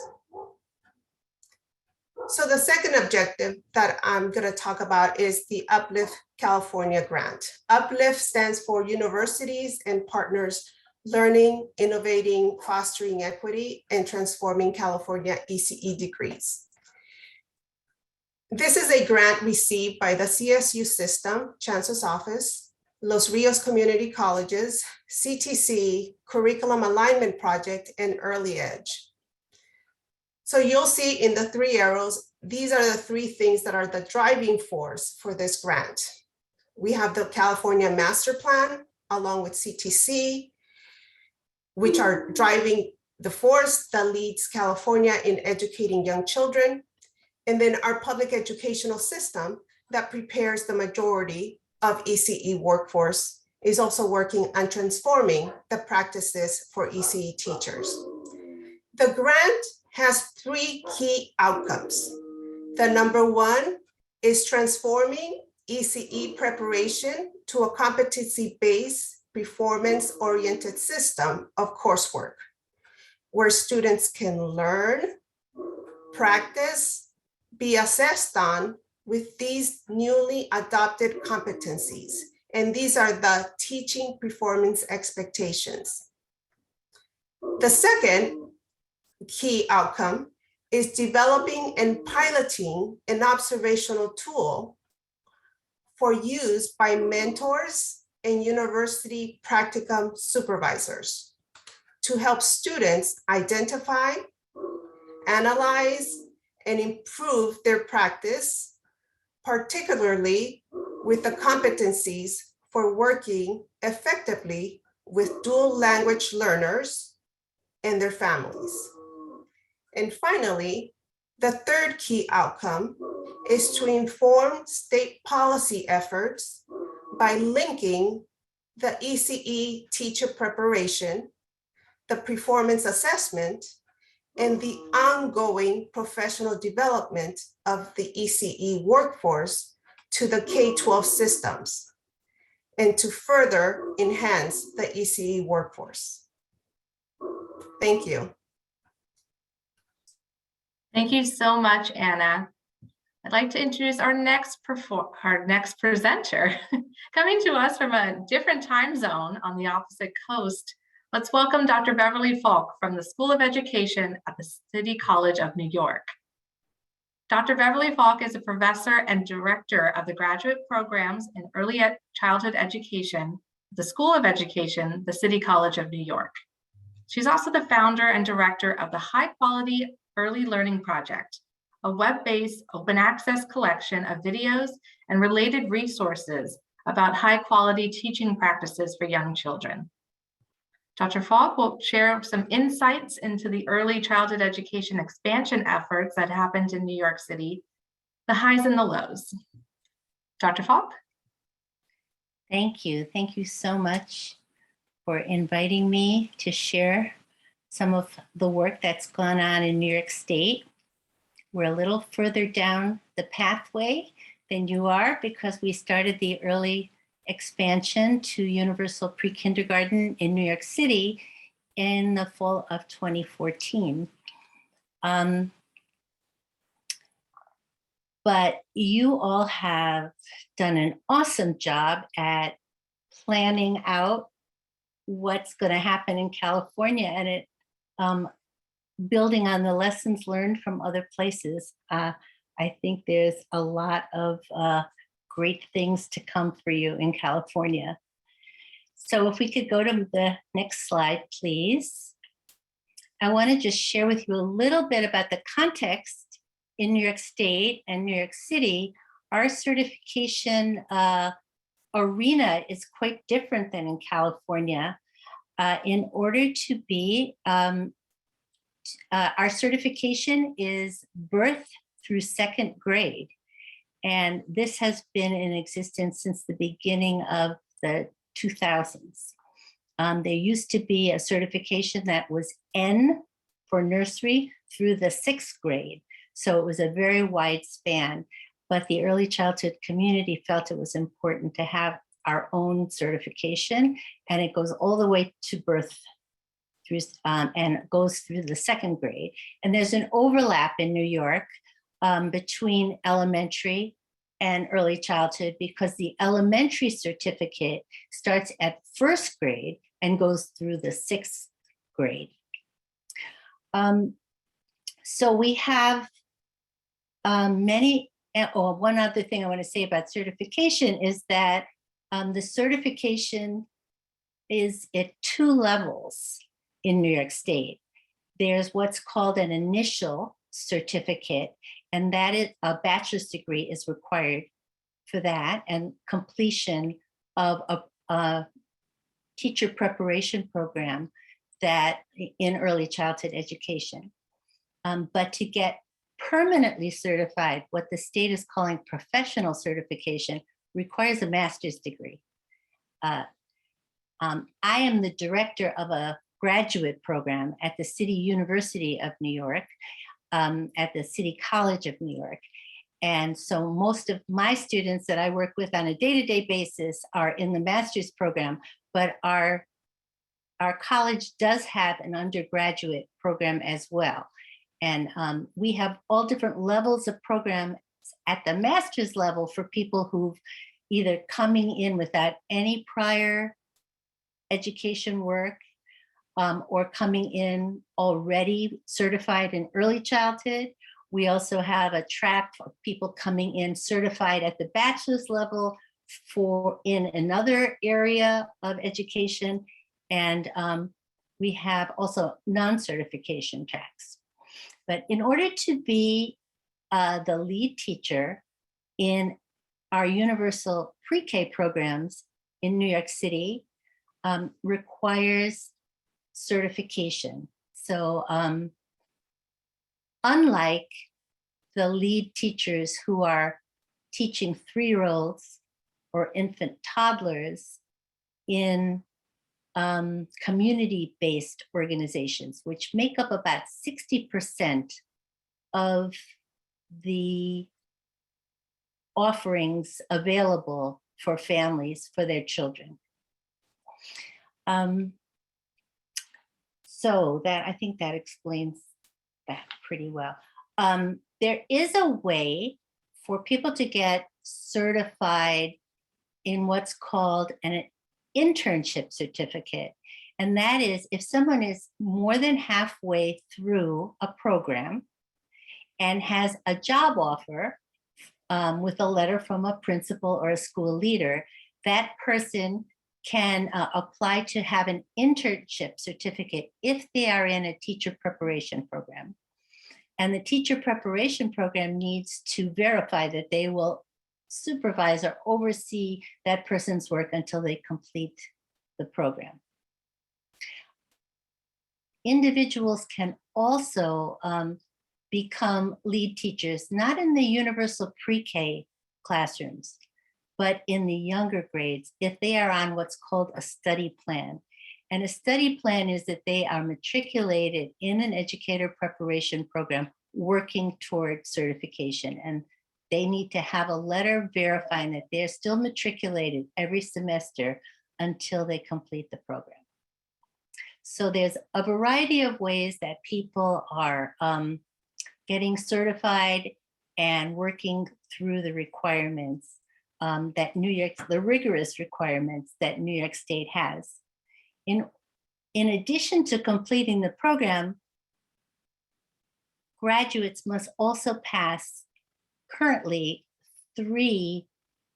So the second objective that I'm going to talk about is the Uplift California grant. Uplift stands for Universities and Partners Learning, Innovating, Fostering Equity, and Transforming California ECE Degrees. This is a grant received by the CSU system, Chancellor's Office, Los Rios Community Colleges, CTC, Curriculum Alignment Project, and Early Edge. So you'll see in the 3 arrows, these are the 3 things that are the driving force for this grant. We have the California Master Plan along with CTC, which are driving the force that leads California in educating young children. And then our public educational system that prepares the majority of ECE workforce is also working on transforming the practices for ECE teachers. The grant has 3 key outcomes. The number 1 is transforming ECE preparation to a competency-based, performance-oriented system of coursework, where students can learn, practice, be assessed on with these newly adopted competencies. And these are the teaching performance expectations. The second key outcome is developing and piloting an observational tool for use by mentors and university practicum supervisors to help students identify, analyze, and improve their practice, particularly with the competencies for working effectively with dual language learners and their families. And finally, the third key outcome is to inform state policy efforts by linking the ECE teacher preparation, the performance assessment, and the ongoing professional development of the ECE workforce to the K-12 systems, and to further enhance the ECE workforce. Thank you. Thank you so much, Anna. I'd like to introduce our next presenter. Coming to us from a different time zone on the opposite coast, let's welcome Dr. Beverly Falk from the School of Education at the City College of New York. Dr. Beverly Falk is a professor and director of the graduate programs in early childhood education at the School of Education, the City College of New York. She's also the founder and director of the High Quality Early Learning Project, a web-based open access collection of videos and related resources about high-quality teaching practices for young children. Dr. Falk will share some insights into the early childhood education expansion efforts that happened in New York City, the highs and the lows. Dr. Falk? Thank you. Thank you so much for inviting me to share some of the work that's gone on in New York State. We're a little further down the pathway than you are because we started the early expansion to universal pre-kindergarten in New York City in the fall of 2014. But you all have done an awesome job at planning out what's going to happen in California, and it building on the lessons learned from other places. I think there's a lot of great things to come for you in California. So if we could go to the next slide, please. I want to just share with you a little bit about the context in New York State and New York City. Our certification arena is quite different than in California. In order to be, our certification is birth through 2nd grade. And this has been in existence since the beginning of the 2000s. There used to be a certification that was N for nursery through the 6th grade. So it was a very wide span, but the early childhood community felt it was important to have our own certification, and it goes all the way to birth through and goes through the 2nd grade. And there's an overlap in New York between elementary and early childhood because the elementary certificate starts at 1st grade and goes through the 6th grade. So we have many or one other thing I want to say about certification is that the certification is at 2 levels in New York State. There's what's called an initial certificate, and that is a bachelor's degree is required for that, and completion of a teacher preparation program that in early childhood education. But to get permanently certified, what the state is calling professional certification, requires a master's degree. I am the director of a graduate program at the City University of New York, at the City College of New York. And so most of my students that I work with on a day-to-day basis are in the master's program, but our college does have an undergraduate program as well. And we have all different levels of programs at the master's level for people who've either coming in without any prior education work, or coming in already certified in early childhood. We also have a track for people coming in certified at the bachelor's level for in another area of education. And we have also non-certification tracks. But in order to be the lead teacher in our universal pre-K programs in New York City requires certification. So unlike the lead teachers who are teaching 3-year-olds or infant toddlers in community-based organizations, which make up about 60% of the offerings available for families for their children. So that, I think that explains that pretty well. There is a way for people to get certified in what's called an internship certificate. And that is if someone is more than halfway through a program and has a job offer with a letter from a principal or a school leader, that person can apply to have an internship certificate if they are in a teacher preparation program. And the teacher preparation program needs to verify that they will supervise or oversee that person's work until they complete the program. Individuals can also become lead teachers, not in the universal pre-K classrooms, but in the younger grades, if they are on what's called a study plan. And a study plan is that they are matriculated in an educator preparation program working toward certification. And they need to have a letter verifying that they're still matriculated every semester until they complete the program. So there's a variety of ways that people are getting certified and working through the requirements that the rigorous requirements that New York State has. In addition to completing the program, graduates must also pass currently 3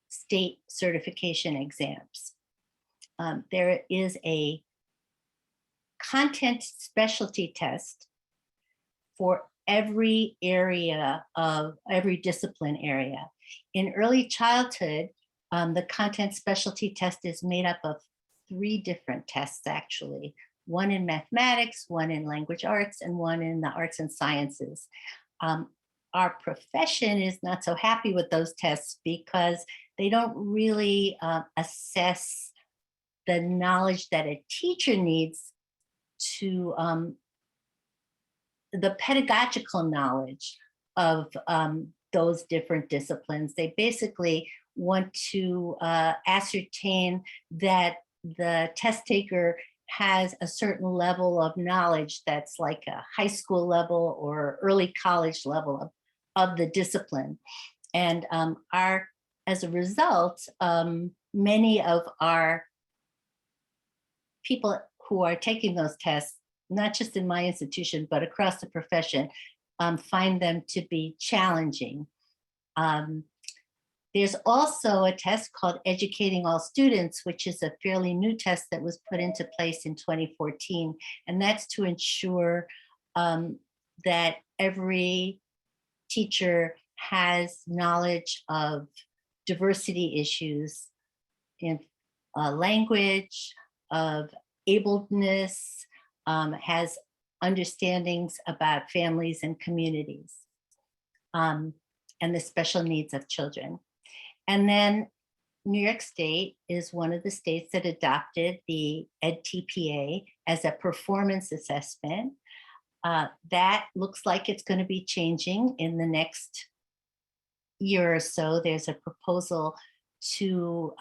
state certification exams. There is a content specialty test for every area of every discipline area. In early childhood, the content specialty test is made up of 3 different tests, actually. One in mathematics, one in language arts, and one in the arts and sciences. Our profession is not so happy with those tests because they don't really assess the knowledge that a teacher needs to, the pedagogical knowledge of those different disciplines. They basically want to ascertain that the test taker has a certain level of knowledge that's like a high school level or early college level of the discipline. And as a result, many of our people who are taking those tests, not just in my institution, but across the profession, find them to be challenging. There's also a test called Educating All Students, which is a fairly new test that was put into place in 2014. And that's to ensure that every teacher has knowledge of diversity issues in language, of ableness, has understandings about families and communities, and the special needs of children. And then New York State is one of the states that adopted the EdTPA as a performance assessment. That looks like it's going to be changing in the next year or so. There's a proposal to,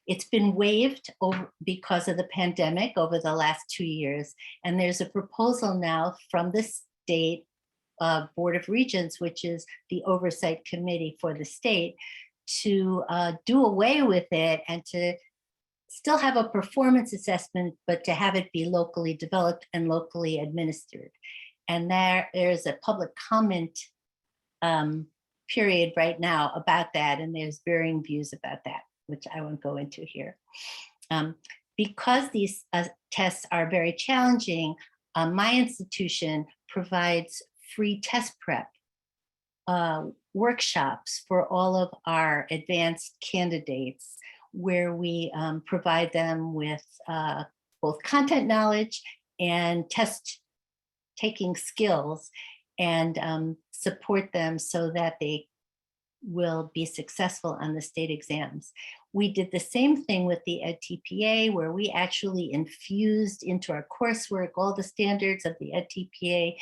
it's been waived over because of the pandemic over the last 2 years. And there's a proposal now from the state Board of Regents, which is the oversight committee for the state, to do away with it and to still have a performance assessment, but to have it be locally developed and locally administered. And there's a public comment period right now about that, and there's varying views about that, which I won't go into here. Because these tests are very challenging, my institution provides free test prep workshops for all of our advanced candidates, where we provide them with both content knowledge and test taking skills, and support them so that they will be successful on the state exams. We did the same thing with the EdTPA, where we actually infused into our coursework all the standards of the EdTPA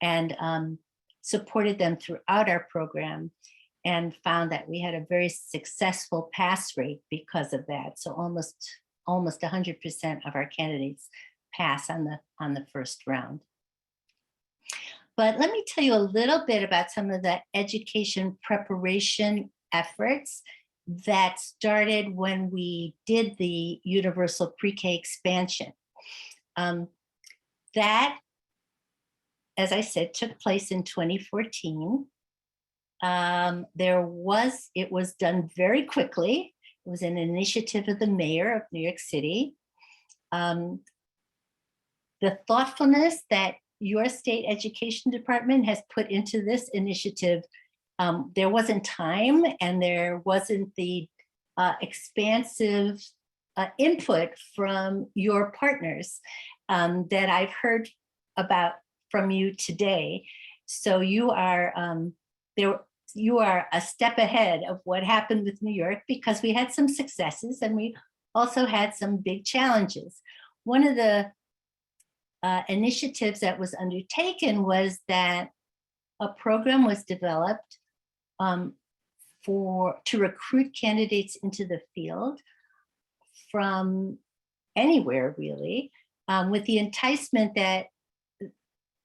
and supported them throughout our program, and found that we had a very successful pass rate because of that. So almost 100% of our candidates pass on the first round. But let me tell you a little bit about some of the education preparation efforts that started when we did the universal pre-K expansion. That, as I said, took place in 2014. It was done very quickly. It was an initiative of the mayor of New York City. The thoughtfulness that your state education department has put into this initiative, there wasn't time and there wasn't the expansive input from your partners that I've heard about from you today. So you are a step ahead of what happened with New York, because we had some successes and we also had some big challenges. One of the initiatives that was undertaken was that a program was developed to recruit candidates into the field from anywhere, really, with the enticement that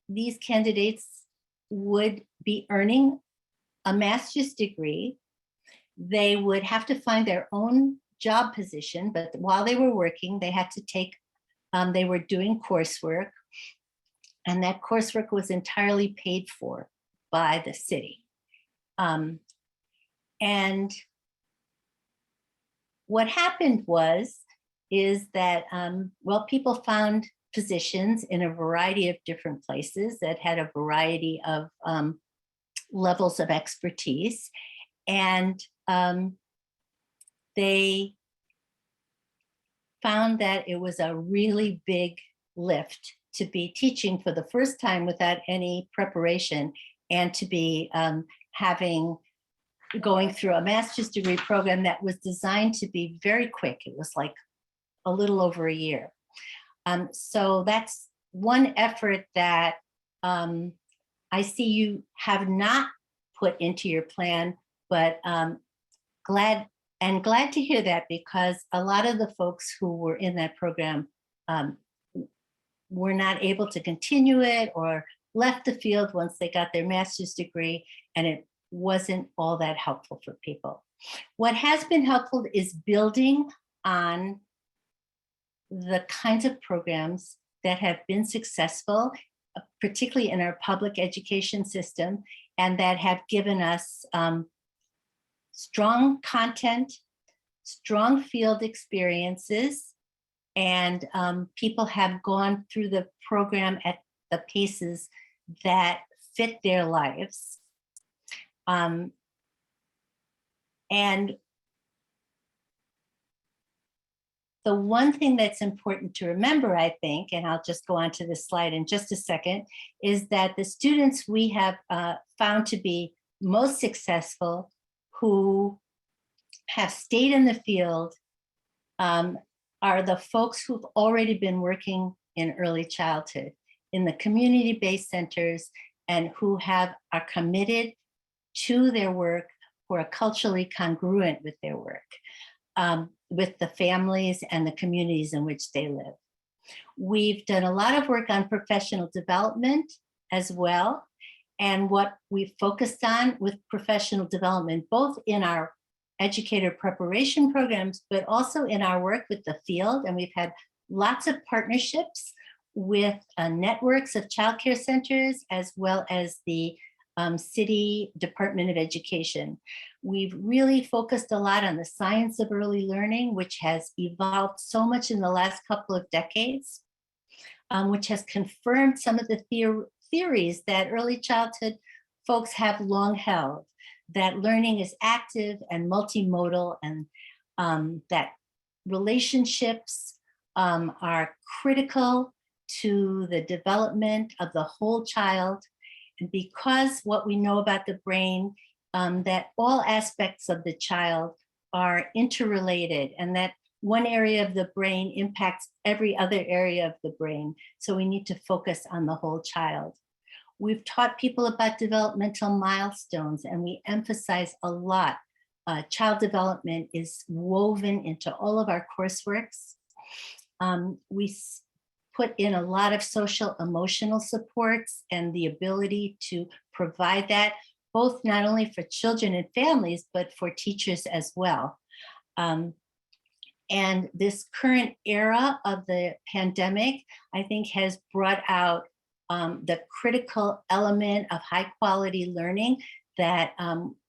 these candidates would be earning a master's degree. They would have to find their own job position, but while they were working, they had to take, they were doing coursework, and that coursework was entirely paid for by the city. And what happened is that, well, people found positions in a variety of different places that had a variety of levels of expertise. And they found that it was a really big lift to be teaching for the first time without any preparation, and to be going through a master's degree program that was designed to be very quick. It was like a little over a year. So that's one effort that I see you have not put into your plan, but glad to hear that, because a lot of the folks who were in that program were not able to continue it or left the field once they got their master's degree, and it wasn't all that helpful for people. What has been helpful is building on the kinds of programs that have been successful particularly in our public education system, and that have given us strong content, strong field experiences, and people have gone through the program at the paces that fit their lives. And the one thing that's important to remember, I think, and I'll just go on to this slide in just a second, is that the students we have found to be most successful, who have stayed in the field, are the folks who've already been working in early childhood in the community-based centers, and who are committed to their work, who are culturally congruent with their work, with the families and the communities in which they live. We've done a lot of work on professional development as well. And what we've focused on with professional development, both in our educator preparation programs, but also in our work with the field. And we've had lots of partnerships with networks of childcare centers, as well as the City Department of Education. We've really focused a lot on the science of early learning, which has evolved so much in the last couple of decades, which has confirmed some of the theories that early childhood folks have long held, that learning is active and multimodal, and that relationships are critical to the development of the whole child. And because what we know about the brain, that all aspects of the child are interrelated, and that one area of the brain impacts every other area of the brain. So we need to focus on the whole child. We've taught people about developmental milestones, and we emphasize a lot. Child development is woven into all of our courseworks. We put in a lot of social emotional supports and the ability to provide that, both not only for children and families, but for teachers as well. And this current era of the pandemic, I think, has brought out the critical element of high quality learning that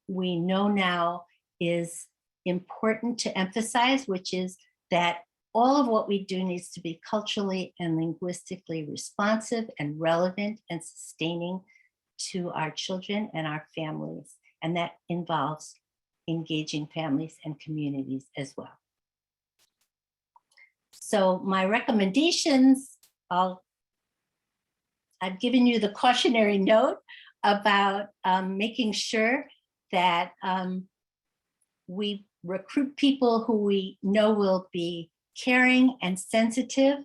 we know now is important to emphasize, which is that all of what we do needs to be culturally and linguistically responsive and relevant and sustaining to our children and our families. And that involves engaging families and communities as well. So my recommendations, I've given you the cautionary note about making sure that we recruit people who we know will be caring and sensitive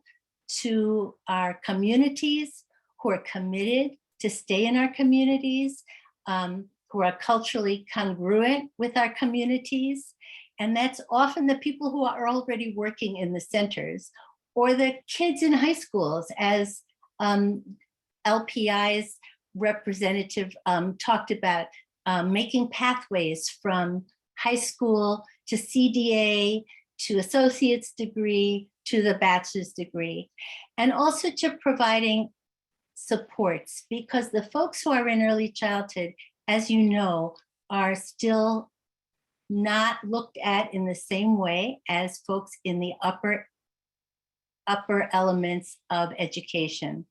to our communities, who are committed to stay in our communities, who are culturally congruent with our communities. And that's often the people who are already working in the centers, or the kids in high schools, as LPI's representative talked about, making pathways from high school to CDA, to associate's degree, to the bachelor's degree, and also to providing supports, because the folks who are in early childhood, as you know, are still not looked at in the same way as folks in the upper elements of education.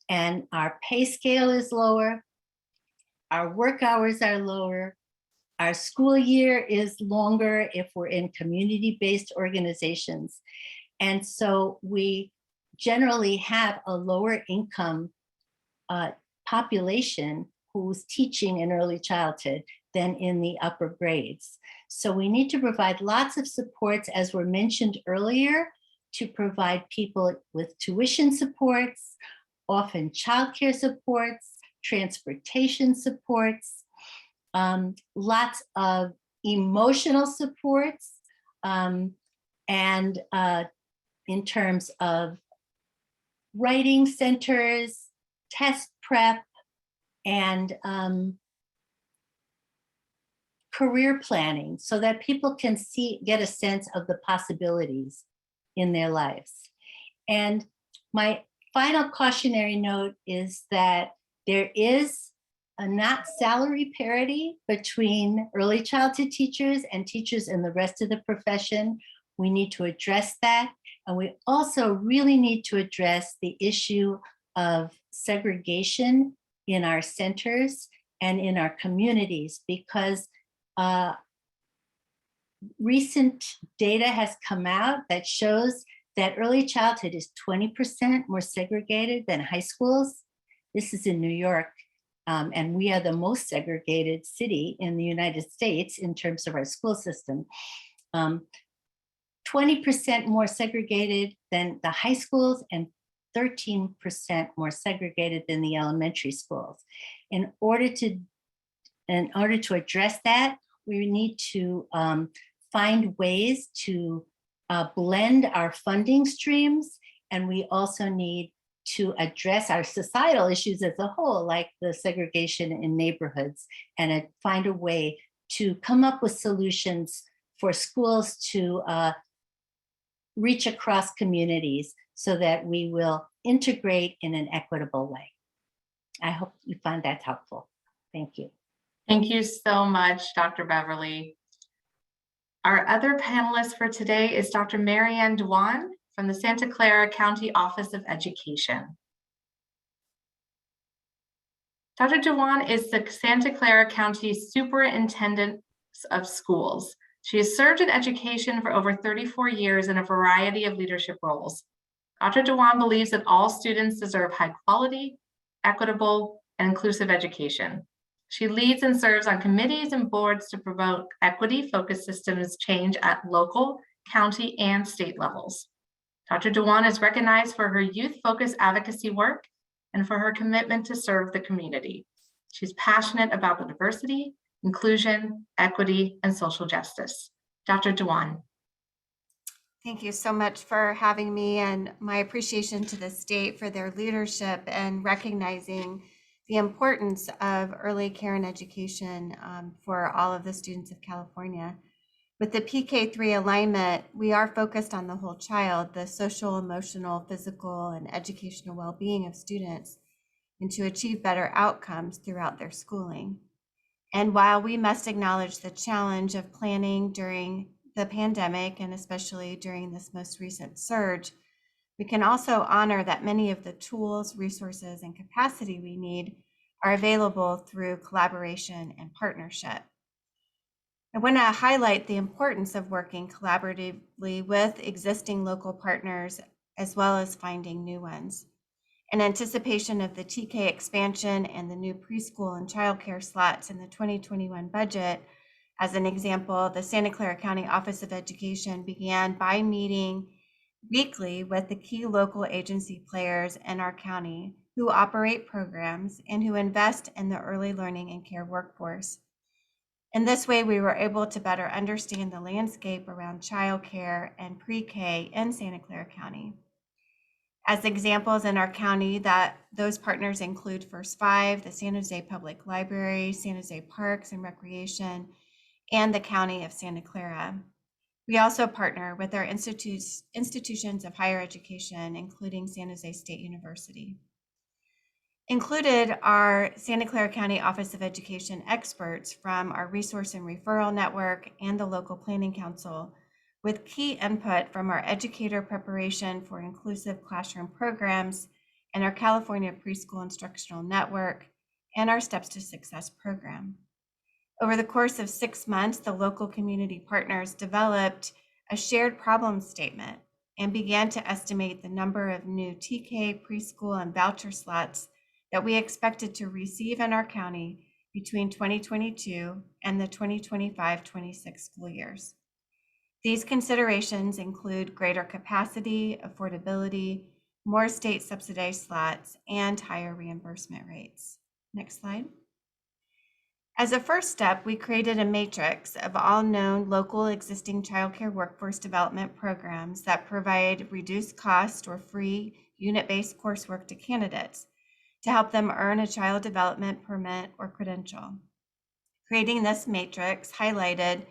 And our pay scale is lower, our work hours are lower, our school year is longer if we're in community-based organizations. And so we generally have a lower income population who's teaching in early childhood than in the upper grades. So we need to provide lots of supports, as were mentioned earlier, to provide people with tuition supports, often childcare supports, transportation supports, lots of emotional supports, and in terms of writing centers, test prep, and career planning, so that people can get a sense of the possibilities in their lives. And my final cautionary note is that there is a not salary parity between early childhood teachers and teachers in the rest of the profession. We need to address that. And we also really need to address the issue of segregation in our centers and in our communities, because recent data has come out that shows that early childhood is 20% more segregated than high schools. This is in New York, and we are the most segregated city in the United States in terms of our school system. 20% more segregated than the high schools and 13% more segregated than the elementary schools. In order to address that, we need to find ways to blend our funding streams, and we also need to address our societal issues as a whole, like the segregation in neighborhoods, and find a way to come up with solutions for schools to reach across communities so that we will integrate in an equitable way. I hope you find that helpful. Thank you. Thank you so much, Dr. Beverly. Our other panelist for today is Dr. Marianne Dewan from the Santa Clara County Office of Education. Dr. Dewan is the Santa Clara County Superintendent of Schools. She has served in education for over 34 years in a variety of leadership roles. Dr. Dewan believes that all students deserve high quality, equitable, and inclusive education. She leads and serves on committees and boards to promote equity-focused systems change at local, county, and state levels. Dr. Dewan is recognized for her youth-focused advocacy work and for her commitment to serve the community. She's passionate about the diversity, inclusion, equity, and social justice. Dr. Dewan. Thank you so much for having me, and my appreciation to the state for their leadership and recognizing the importance of early care and education for all of the students of California. With the PK3 alignment, we are focused on the whole child, the social, emotional, physical, and educational well-being of students, and to achieve better outcomes throughout their schooling. And while we must acknowledge the challenge of planning during the pandemic, and especially during this most recent surge, we can also honor that many of the tools, resources, and capacity we need are available through collaboration and partnership. I want to highlight the importance of working collaboratively with existing local partners, as well as finding new ones. In anticipation of the TK expansion and the new preschool and childcare slots in the 2021 budget, as an example, the Santa Clara County Office of Education began by meeting weekly with the key local agency players in our county who operate programs and who invest in the early learning and care workforce. In this way, we were able to better understand the landscape around childcare and pre-K in Santa Clara County. As examples in our county, those partners include First Five, the San Jose Public Library, San Jose Parks and Recreation, and the County of Santa Clara. We also partner with our institutions of higher education, including San Jose State University. Included are Santa Clara County Office of Education experts from our Resource and Referral Network and the Local Planning Council, with key input from our Educator Preparation for Inclusive Classroom Programs and our California Preschool Instructional Network and our Steps to Success program. Over the course of 6 months, the local community partners developed a shared problem statement and began to estimate the number of new TK, preschool, and voucher slots that we expected to receive in our county between 2022 and the 2025-26 school years. These considerations include greater capacity, affordability, more state subsidized slots, and higher reimbursement rates. Next slide. As a first step, we created a matrix of all known local existing childcare workforce development programs that provide reduced cost or free unit-based coursework to candidates to help them earn a child development permit or credential. Creating this matrix highlighted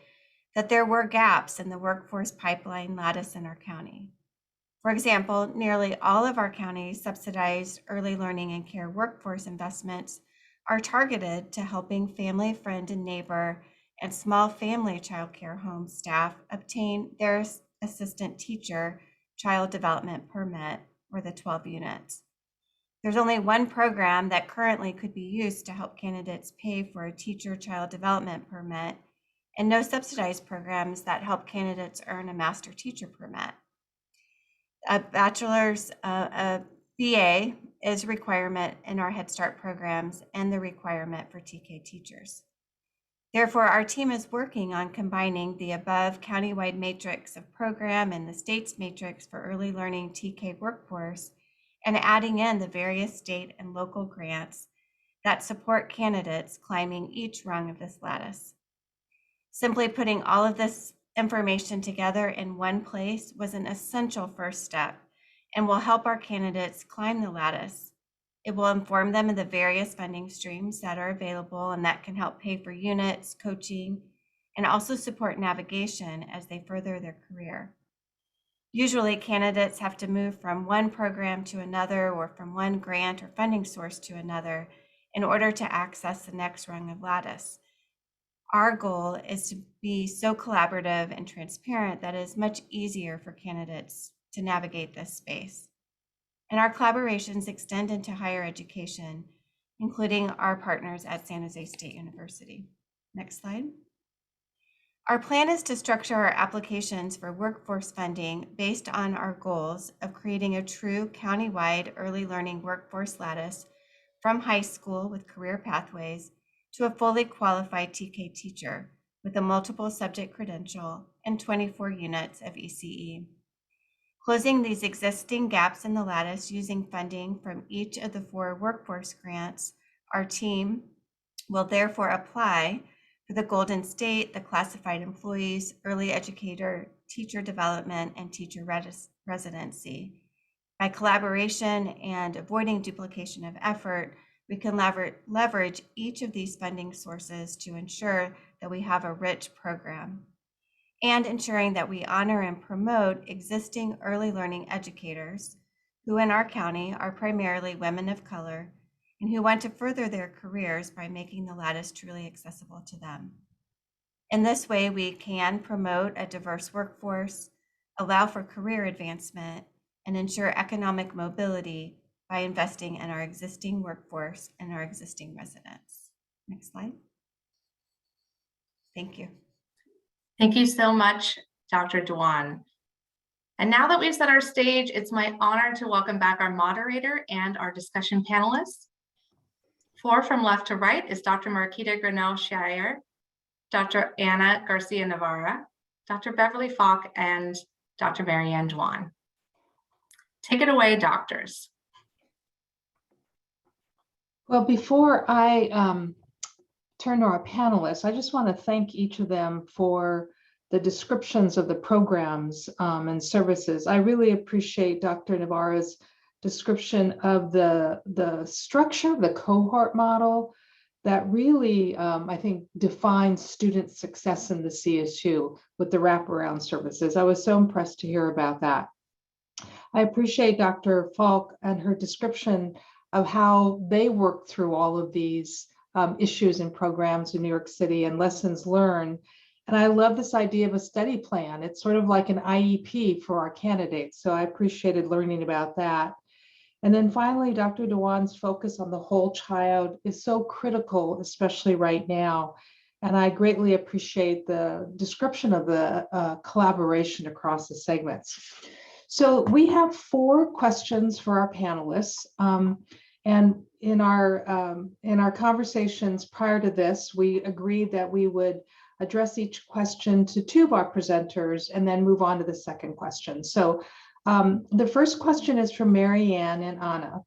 that there were gaps in the workforce pipeline lattice in our county. For example, nearly all of our county's subsidized early learning and care workforce investments are targeted to helping family, friend, and neighbor and small family child care home staff obtain their assistant teacher child development permit, or the 12 units. There's only one program that currently could be used to help candidates pay for a teacher child development permit, and no subsidized programs that help candidates earn a master teacher permit. A bachelor's, a BA is a requirement in our Head Start programs and the requirement for TK teachers. Therefore, our team is working on combining the above countywide matrix of program and the state's matrix for early learning TK workforce, and adding in the various state and local grants that support candidates climbing each rung of this lattice. Simply putting all of this information together in one place was an essential first step and will help our candidates climb the lattice. It will inform them of the various funding streams that are available and that can help pay for units, coaching, and also support navigation as they further their career. Usually, candidates have to move from one program to another or from one grant or funding source to another in order to access the next rung of lattice. Our goal is to be so collaborative and transparent that it is much easier for candidates to navigate this space. And our collaborations extend into higher education, including our partners at San Jose State University. Next slide. Our plan is to structure our applications for workforce funding based on our goals of creating a true countywide early learning workforce lattice from high school with career pathways to a fully qualified TK teacher with a multiple subject credential and 24 units of ECE. Closing these existing gaps in the lattice using funding from each of the 4 workforce grants, our team will therefore apply for the Golden State, the Classified Employees, Early Educator, Teacher Development, and Teacher Residency. By collaboration and avoiding duplication of effort, we can leverage each of these funding sources to ensure that we have a rich program, and ensuring that we honor and promote existing early learning educators who in our county are primarily women of color and who want to further their careers by making the lattice truly accessible to them. In this way, we can promote a diverse workforce, allow for career advancement, and ensure economic mobility by investing in our existing workforce and our existing residents. Next slide. Thank you. Thank you so much, Dr. Dewan. And now that we've set our stage, it's my honor to welcome back our moderator and our discussion panelists. 4 from left to right is Dr. Marquita Grinnell-Shire, Dr. Anna Garcia-Navarra, Dr. Beverly Falk, and Dr. Marianne Dewan. Take it away, doctors. Well, before I turn to our panelists, I just want to thank each of them for the descriptions of the programs and services. I really appreciate Dr. Navarro's description of the structure, the cohort model that really, I think, defines student success in the CSU with the wraparound services. I was so impressed to hear about that. I appreciate Dr. Falk and her description of how they work through all of these issues and programs in New York City and lessons learned. And I love this idea of a study plan. It's sort of like an IEP for our candidates. So I appreciated learning about that. And then finally, Dr. Dewan's focus on the whole child is so critical, especially right now. And I greatly appreciate the description of the collaboration across the segments. So we have 4 questions for our panelists. And in our conversations prior to this, we agreed that we would address each question to 2 of our presenters and then move on to the second question. So the first question is from Marianne and Anna.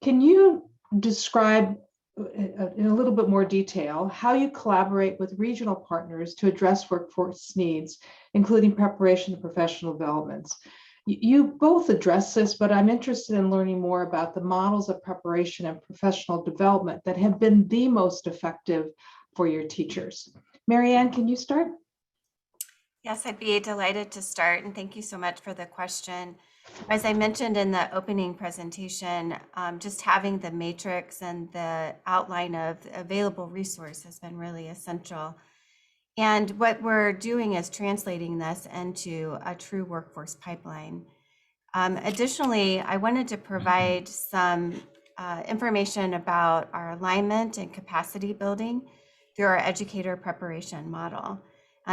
Can you describe in a little bit more detail how you collaborate with regional partners to address workforce needs, including preparation and professional developments? You both address this, but I'm interested in learning more about the models of preparation and professional development that have been the most effective for your teachers. Marianne, can you start? Yes, I'd be delighted to start, and thank you so much for the question. As I mentioned in the opening presentation, just having the matrix and the outline of available resource has been really essential. And what we're doing is translating this into a true workforce pipeline. Additionally, I wanted to provide some information about our alignment and capacity building through our educator preparation model.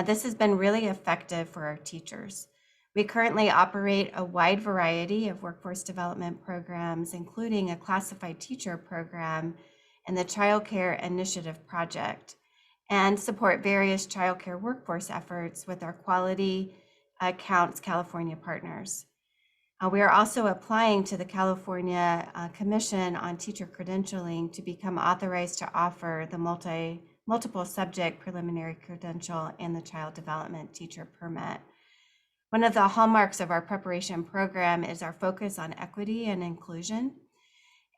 This has been really effective for our teachers. We currently operate a wide variety of workforce development programs, including a classified teacher program and the Child Care Initiative Project, and support various childcare workforce efforts with our Quality Counts California partners. We are also applying to the California Commission on Teacher Credentialing to become authorized to offer the multiple subject preliminary credential and the child development teacher permit. One of the hallmarks of our preparation program is our focus on equity and inclusion,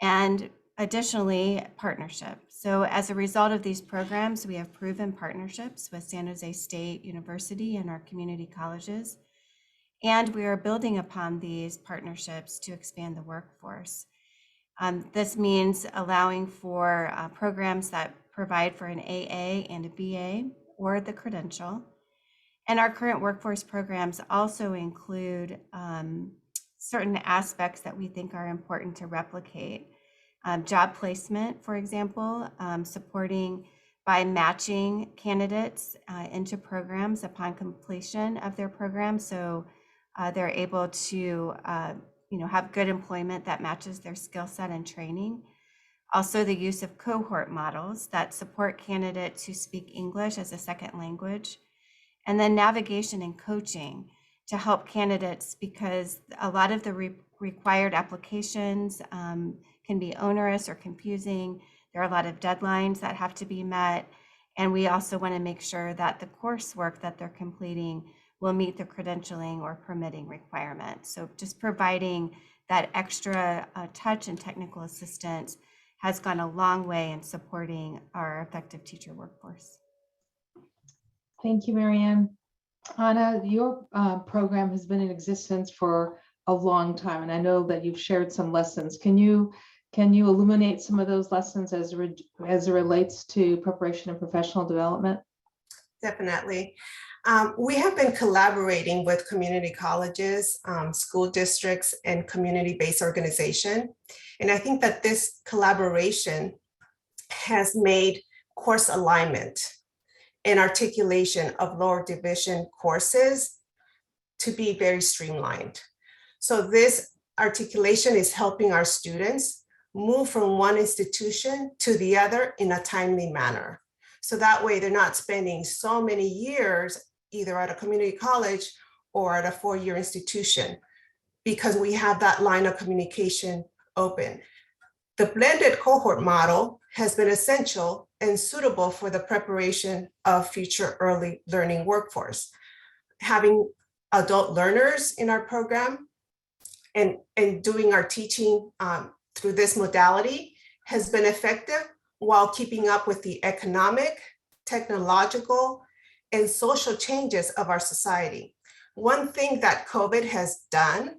and additionally, partnership. So as a result of these programs, we have proven partnerships with San Jose State University and our community colleges. And we are building upon these partnerships to expand the workforce. This means allowing for programs that provide for an AA and a BA or the credential. And our current workforce programs also include certain aspects that we think are important to replicate. Job placement, for example, supporting by matching candidates into programs upon completion of their program. So they're able to have good employment that matches their skill set and training. Also, the use of cohort models that support candidates who speak English as a second language. And then navigation and coaching to help candidates, because a lot of the required applications can be onerous or confusing. There are a lot of deadlines that have to be met. And we also want to make sure that the coursework that they're completing will meet the credentialing or permitting requirements. So just providing that extra touch and technical assistance has gone a long way in supporting our effective teacher workforce. Thank you, Marianne. Anna, your program has been in existence for a long time, and I know that you've shared some lessons. Can you illuminate some of those lessons as it relates to preparation and professional development? Definitely. We have been collaborating with community colleges, school districts, and community-based organization. And I think that this collaboration has made course alignment and articulation of lower division courses to be very streamlined. So this articulation is helping our students move from one institution to the other in a timely manner. So that way they're not spending so many years either at a community college or at a four-year institution, because we have that line of communication open. The blended cohort model has been essential and suitable for the preparation of future early learning workforce. Having adult learners in our program and doing our teaching through this modality has been effective while keeping up with the economic, technological, and social changes of our society. One thing that COVID has done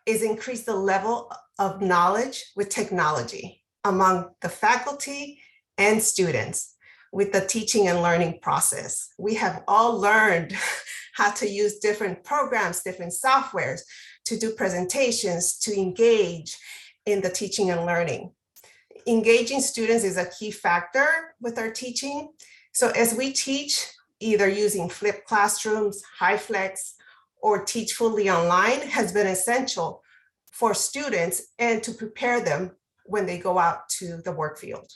is increase the level of knowledge with technology among the faculty and students with the teaching and learning process. We have all learned how to use different programs, different softwares to do presentations, to engage in the teaching and learning. Engaging students is a key factor with our teaching. So as we teach, either using flipped classrooms, HyFlex, or teach fully online has been essential for students and to prepare them when they go out to the work field.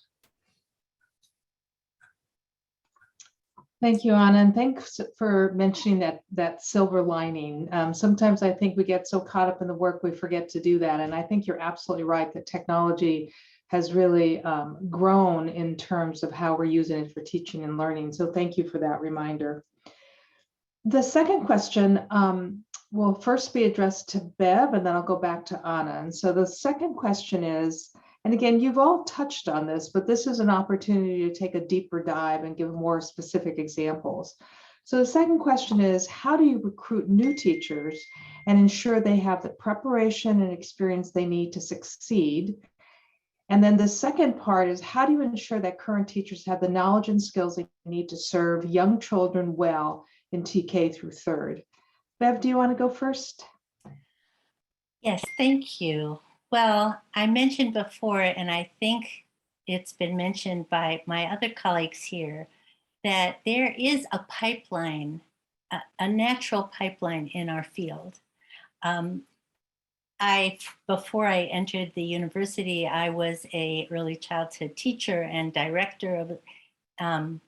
Thank you, Anna, and thanks for mentioning that silver lining. Sometimes I think we get so caught up in the work, we forget to do that. And I think you're absolutely right that technology has really grown in terms of how we're using it for teaching and learning. So thank you for that reminder. The second question will first be addressed to Bev, and then I'll go back to Anna. And so the second question is, and again, you've all touched on this, but this is an opportunity to take a deeper dive and give more specific examples. So the second question is, how do you recruit new teachers and ensure they have the preparation and experience they need to succeed? And then the second part is, how do you ensure that current teachers have the knowledge and skills they need to serve young children well in TK through third? Bev, do you want to go first? Yes, thank you. Well, I mentioned before, and I think it's been mentioned by my other colleagues here, that there is a pipeline, a natural pipeline in our field. Before I entered the university, I was an early childhood teacher and director of an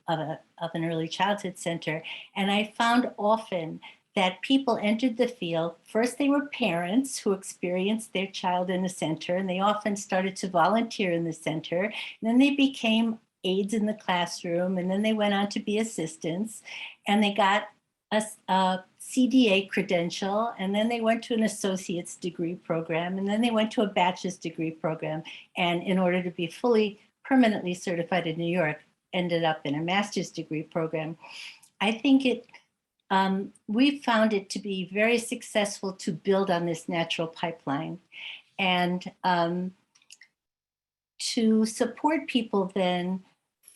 early childhood center. And I found often that people entered the field. First, they were parents who experienced their child in the center, and they often started to volunteer in the center. And then they became aides in the classroom, and then they went on to be assistants, and they got a CDA credential, and then they went to an associate's degree program, and then they went to a bachelor's degree program. And in order to be fully permanently certified in New York, ended up in a master's degree program. I think we found it to be very successful to build on this natural pipeline, and to support people then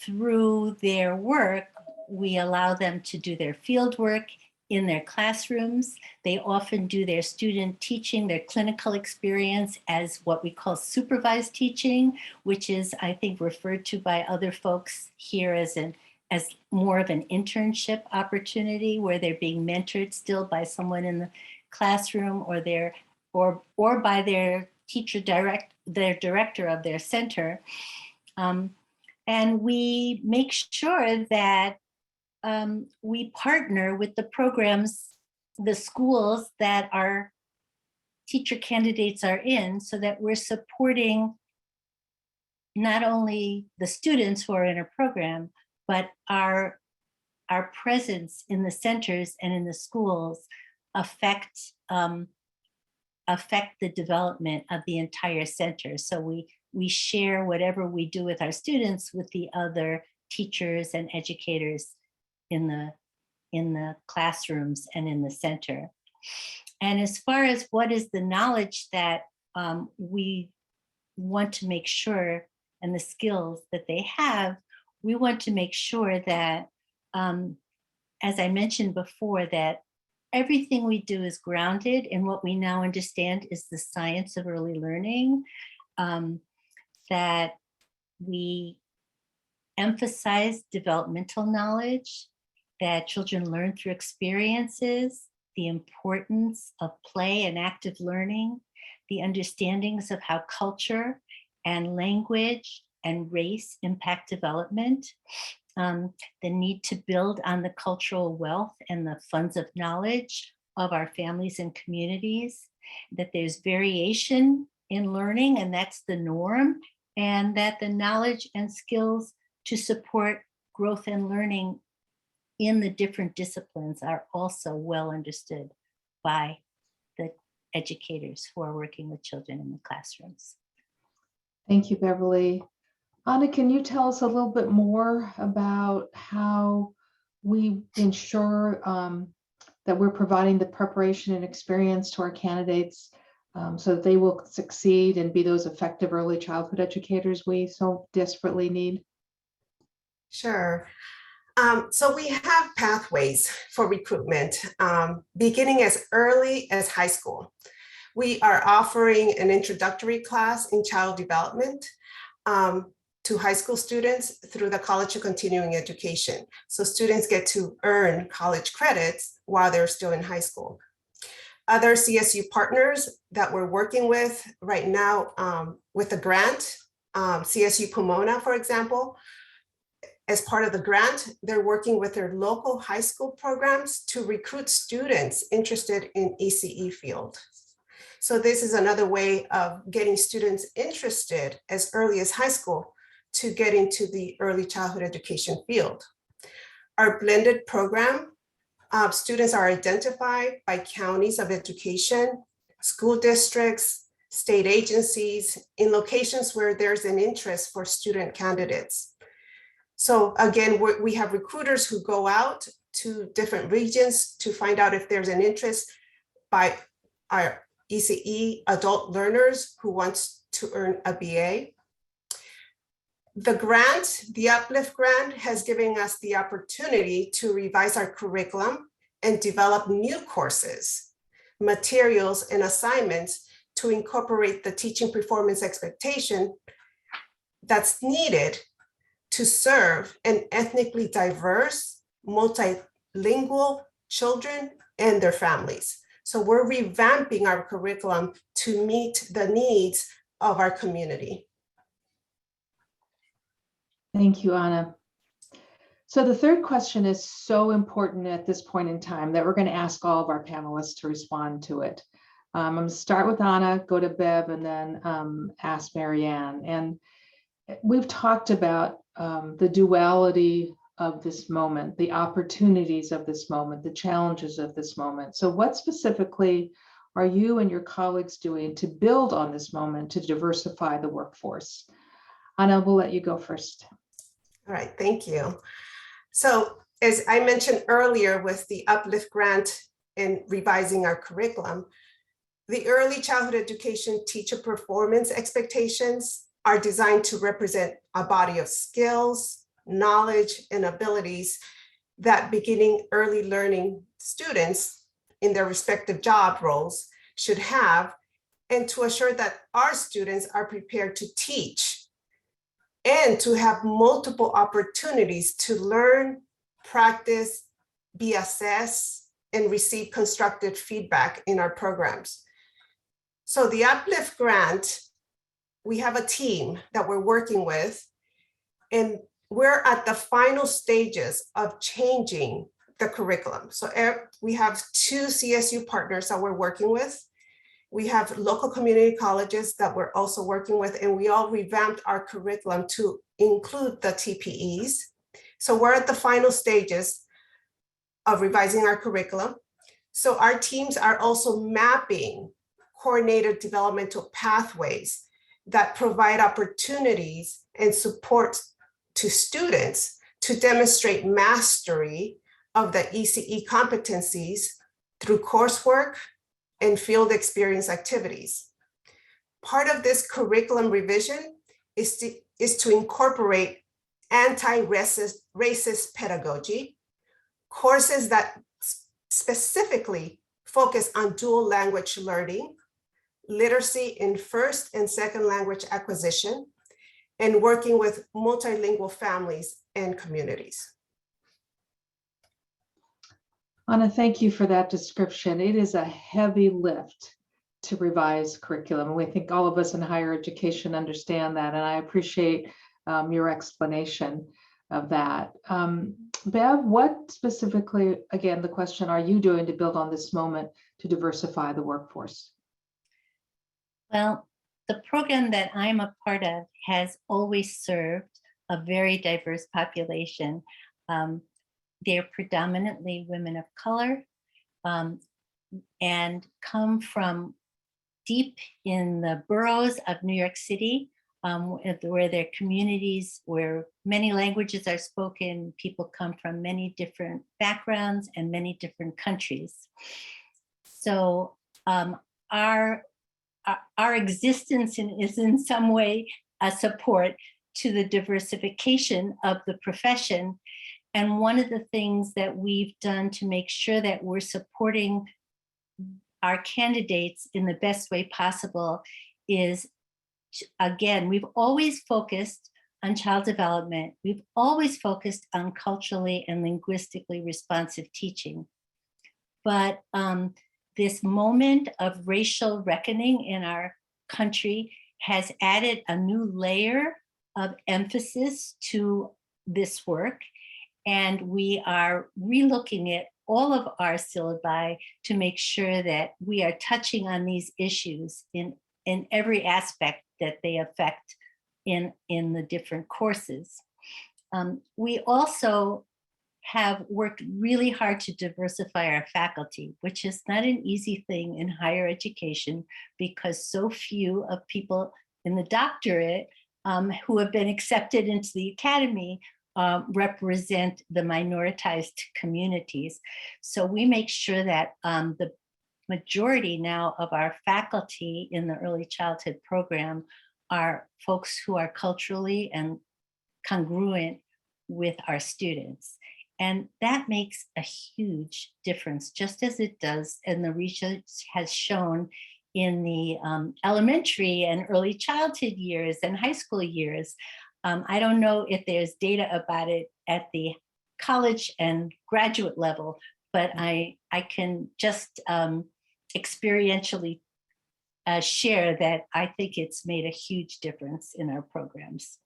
through their work. We allow them to do their field work in their classrooms. They often do their student teaching, their clinical experience, as what we call supervised teaching, which is, I think, referred to by other folks here as more of an internship opportunity, where they're being mentored still by someone in the classroom, or by their their director of their center. And we make sure that we partner with the programs, the schools that our teacher candidates are in, so that we're supporting not only the students who are in a program, but our presence in the centers and in the schools affect the development of the entire center. So we share whatever we do with our students with the other teachers and educators in the classrooms and in the center. And as far as what is the knowledge that we want to make sure, and the skills that they have, we want to make sure that, as I mentioned before, that everything we do is grounded in what we now understand is the science of early learning, that we emphasize developmental knowledge, that children learn through experiences, the importance of play and active learning, the understandings of how culture and language and race impact development, the need to build on the cultural wealth and the funds of knowledge of our families and communities, that there's variation in learning and that's the norm, and that the knowledge and skills to support growth and learning in the different disciplines are also well understood by the educators who are working with children in the classrooms. Thank you, Beverly. Anna, can you tell us a little bit more about how we ensure that we're providing the preparation and experience to our candidates so that they will succeed and be those effective early childhood educators we so desperately need? Sure. So we have pathways for recruitment beginning as early as high school. We are offering an introductory class in child development to high school students through the College of Continuing Education. So students get to earn college credits while they're still in high school. Other CSU partners that we're working with right now with a grant, CSU Pomona, for example, as part of the grant, they're working with their local high school programs to recruit students interested in ECE field. So this is another way of getting students interested as early as high school to get into the early childhood education field. Our blended program, students are identified by counties of education, school districts, state agencies, in locations where there's an interest for student candidates. So again, we have recruiters who go out to different regions to find out if there's an interest by our ECE adult learners who wants to earn a BA. The grant, the Uplift grant, has given us the opportunity to revise our curriculum and develop new courses, materials, and assignments to incorporate the teaching performance expectation that's needed to serve an ethnically diverse, multilingual children and their families. So we're revamping our curriculum to meet the needs of our community. Thank you, Anna. So the third question is so important at this point in time that we're going to ask all of our panelists to respond to it. I'm going to start with Anna, go to Bev, and then ask Marianne. And we've talked about the duality of this moment, the opportunities of this moment, the challenges of this moment. So what specifically are you and your colleagues doing to build on this moment to diversify the workforce? Anna, we'll let you go first. All right, thank you. So as I mentioned earlier with the Uplift grant and revising our curriculum, the early childhood education teacher performance expectations are designed to represent a body of skills, knowledge, and abilities that beginning early learning students in their respective job roles should have, and to assure that our students are prepared to teach and to have multiple opportunities to learn, practice, be assessed, and receive constructive feedback in our programs. So the Uplift grant, we have a team that we're working with, and we're at the final stages of changing the curriculum. So we have 2 CSU partners that we're working with. We have local community colleges that we're also working with, and we all revamped our curriculum to include the TPEs. So we're at the final stages of revising our curriculum. So our teams are also mapping coordinated developmental pathways that provide opportunities and support to students to demonstrate mastery of the ECE competencies through coursework and field experience activities. Part of this curriculum revision is to incorporate anti-racist pedagogy, courses that specifically focus on dual language learning, literacy in first and second language acquisition, and working with multilingual families and communities. Anna, thank you for that description. It is a heavy lift to revise curriculum. And we think all of us in higher education understand that. And I appreciate your explanation of that. Bev, what specifically, again, the question, are you doing to build on this moment to diversify the workforce? Well, the program that I'm a part of has always served a very diverse population. They're predominantly women of color and come from deep in the boroughs of New York City, where their communities, where many languages are spoken, people come from many different backgrounds and many different countries. So our existence is in some way a support to the diversification of the profession. And one of the things that we've done to make sure that we're supporting our candidates in the best way possible is, again, we've always focused on child development. We've always focused on culturally and linguistically responsive teaching. But this moment of racial reckoning in our country has added a new layer of emphasis to this work. And we are relooking at all of our syllabi to make sure that we are touching on these issues in every aspect that they affect in the different courses. We also have worked really hard to diversify our faculty, which is not an easy thing in higher education because so few of people in the doctorate who have been accepted into the academy represent the minoritized communities. So we make sure that the majority now of our faculty in the early childhood program are folks who are culturally and congruent with our students. And that makes a huge difference, just as it does, and the research has shown in the elementary and early childhood years and high school years. I don't know if there's data about it at the college and graduate level, but I can just experientially share that I think it's made a huge difference in our programs.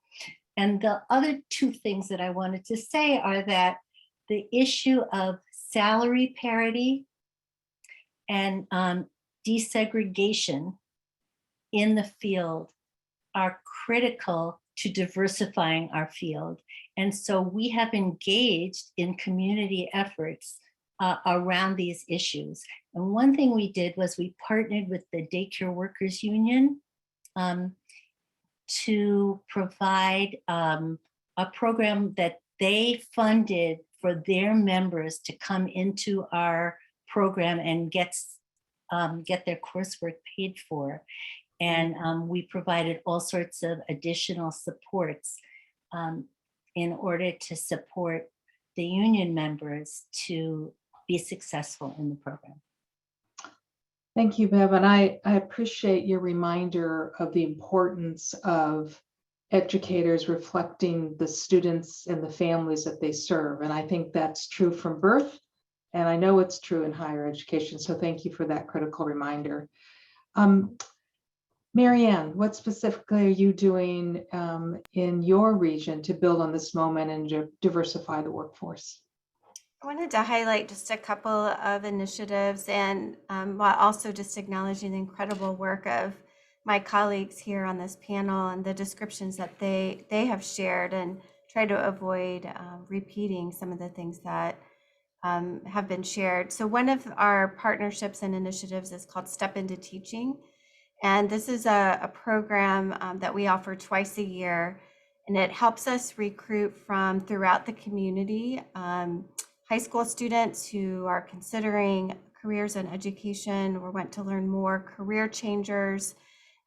And the other two things that I wanted to say are that the issue of salary parity and desegregation in the field are critical to diversifying our field. And so we have engaged in community efforts around these issues. And one thing we did was we partnered with the Daycare Workers Union to provide a program that they funded for their members to come into our program and get their coursework paid for. And we provided all sorts of additional supports in order to support the union members to be successful in the program. Thank you, Bev. And I appreciate your reminder of the importance of educators reflecting the students and the families that they serve. And I think that's true from birth, and I know it's true in higher education. So thank you for that critical reminder. Marianne, what specifically are you doing in your region to build on this moment and diversify the workforce? I wanted to highlight just a couple of initiatives, and while also just acknowledging the incredible work of my colleagues here on this panel and the descriptions that they have shared, and try to avoid repeating some of the things that have been shared. So one of our partnerships and initiatives is called Step Into Teaching. And this is a program that we offer twice a year, and it helps us recruit from throughout the community, high school students who are considering careers in education or want to learn more, career changers,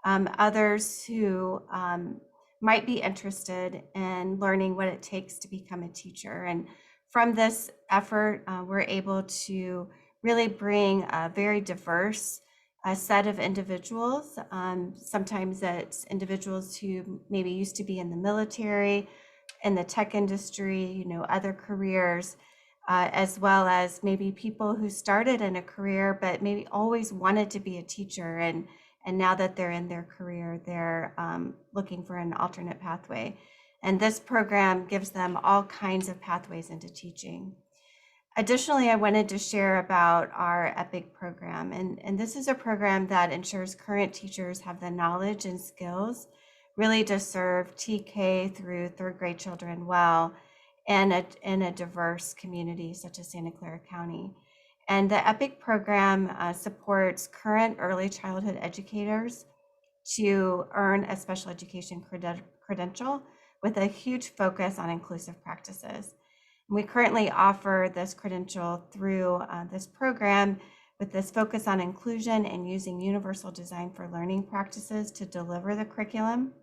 others who might be interested in learning what it takes to become a teacher. And from this effort, we're able to really bring a very diverse set of individuals. Sometimes it's individuals who maybe used to be in the military, in the tech industry, other careers, as well as maybe people who started in a career but maybe always wanted to be a teacher, and now that they're in their career, they're looking for an alternate pathway. And this program gives them all kinds of pathways into teaching. Additionally, I wanted to share about our EPIC program. And this is a program that ensures current teachers have the knowledge and skills really to serve TK through third grade children well in a diverse community such as Santa Clara County. And the EPIC program supports current early childhood educators to earn a special education credential with a huge focus on inclusive practices. We currently offer this credential through this program with this focus on inclusion and using universal design for learning practices to deliver the curriculum,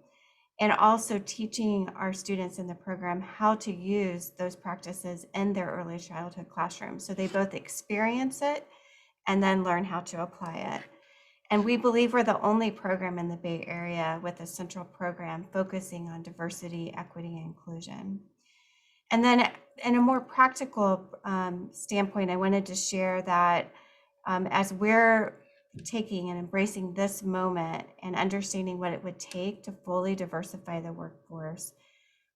and also teaching our students in the program how to use those practices in their early childhood classroom. So they both experience it and then learn how to apply it. And we believe we're the only program in the Bay Area with a central program focusing on diversity, equity, and inclusion. And then in a more practical standpoint, I wanted to share that as we're taking and embracing this moment and understanding what it would take to fully diversify the workforce,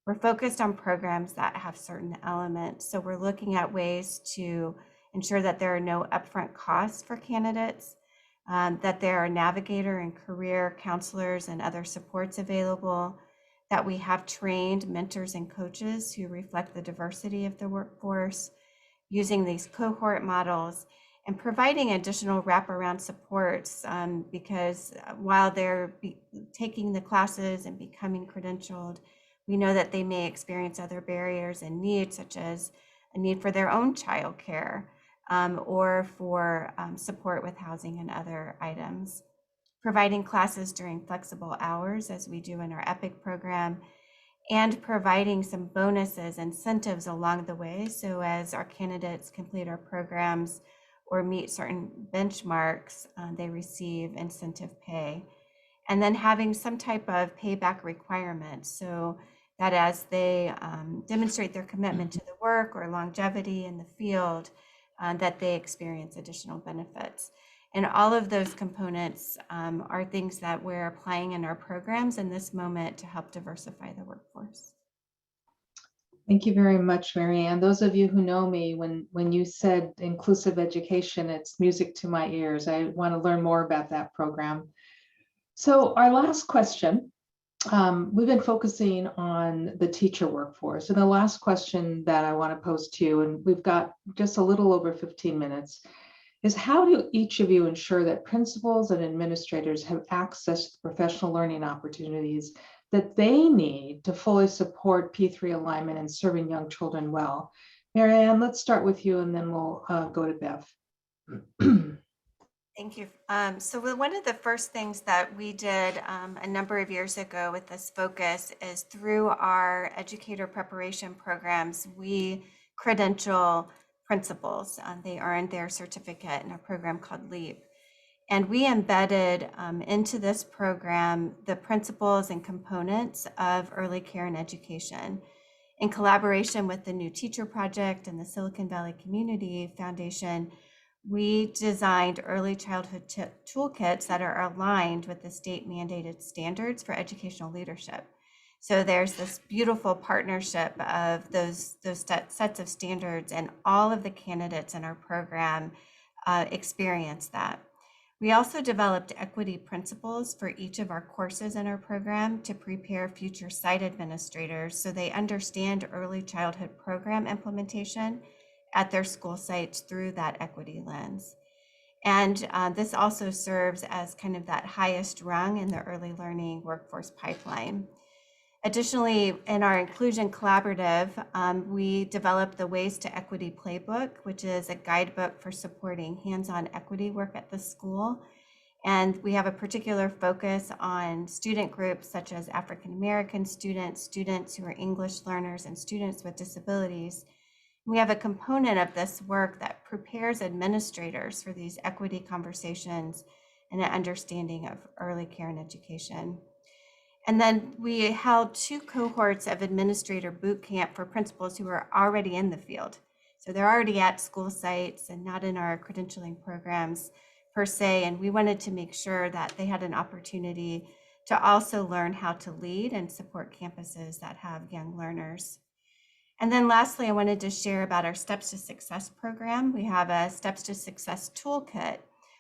we're focused on programs that have certain elements. So we're looking at ways to ensure that there are no upfront costs for candidates, that there are navigator and career counselors and other supports available, that we have trained mentors and coaches who reflect the diversity of the workforce, using these cohort models, and providing additional wraparound supports because while they're taking the classes and becoming credentialed, We know that they may experience other barriers and needs, such as a need for their own childcare or for support with housing and other items. Providing classes during flexible hours, as we do in our EPIC program, and providing some bonuses, incentives along the way. So as our candidates complete our programs or meet certain benchmarks, they receive incentive pay. And then having some type of payback requirement, so that as they demonstrate their commitment to the work or longevity in the field, that they experience additional benefits. And all of those components are things that we're applying in our programs in this moment to help diversify the workforce. Thank you very much, Mary Ann. Those of you who know me, when you said inclusive education, it's music to my ears. I want to learn more about that program. So our last question, we've been focusing on the teacher workforce. And the last question that I want to pose to you, and we've got just a little over 15 minutes, is how do each of you ensure that principals and administrators have access to professional learning opportunities that they need to fully support P3 alignment and serving young children well? Mary Ann, let's start with you and then we'll go to Bev. Thank you. So one of the first things that we did a number of years ago with this focus is through our educator preparation programs, we credential principals. They earned their certificate in a program called LEAP. And we embedded into this program the principles and components of early care and education. In collaboration with the New Teacher Project and the Silicon Valley Community Foundation, we designed early childhood toolkits that are aligned with the state mandated standards for educational leadership. So there's this beautiful partnership of those sets of standards, and all of the candidates in our program experience that. We also developed equity principles for each of our courses in our program to prepare future site administrators so they understand early childhood program implementation at their school sites through that equity lens. And this also serves as kind of that highest rung in the early learning workforce pipeline. Additionally, in our Inclusion Collaborative, we developed the Ways to Equity Playbook, which is a guidebook for supporting hands-on equity work at the school. And we have a particular focus on student groups such as African American students, students who are English learners, and students with disabilities. We have a component of this work that prepares administrators for these equity conversations and an understanding of early care and education. And then we held 2 cohorts of administrator boot camp for principals who are already in the field. So they're already at school sites and not in our credentialing programs per se. And we wanted to make sure that they had an opportunity to also learn how to lead and support campuses that have young learners. And then lastly, I wanted to share about our Steps to Success program. We have a Steps to Success toolkit,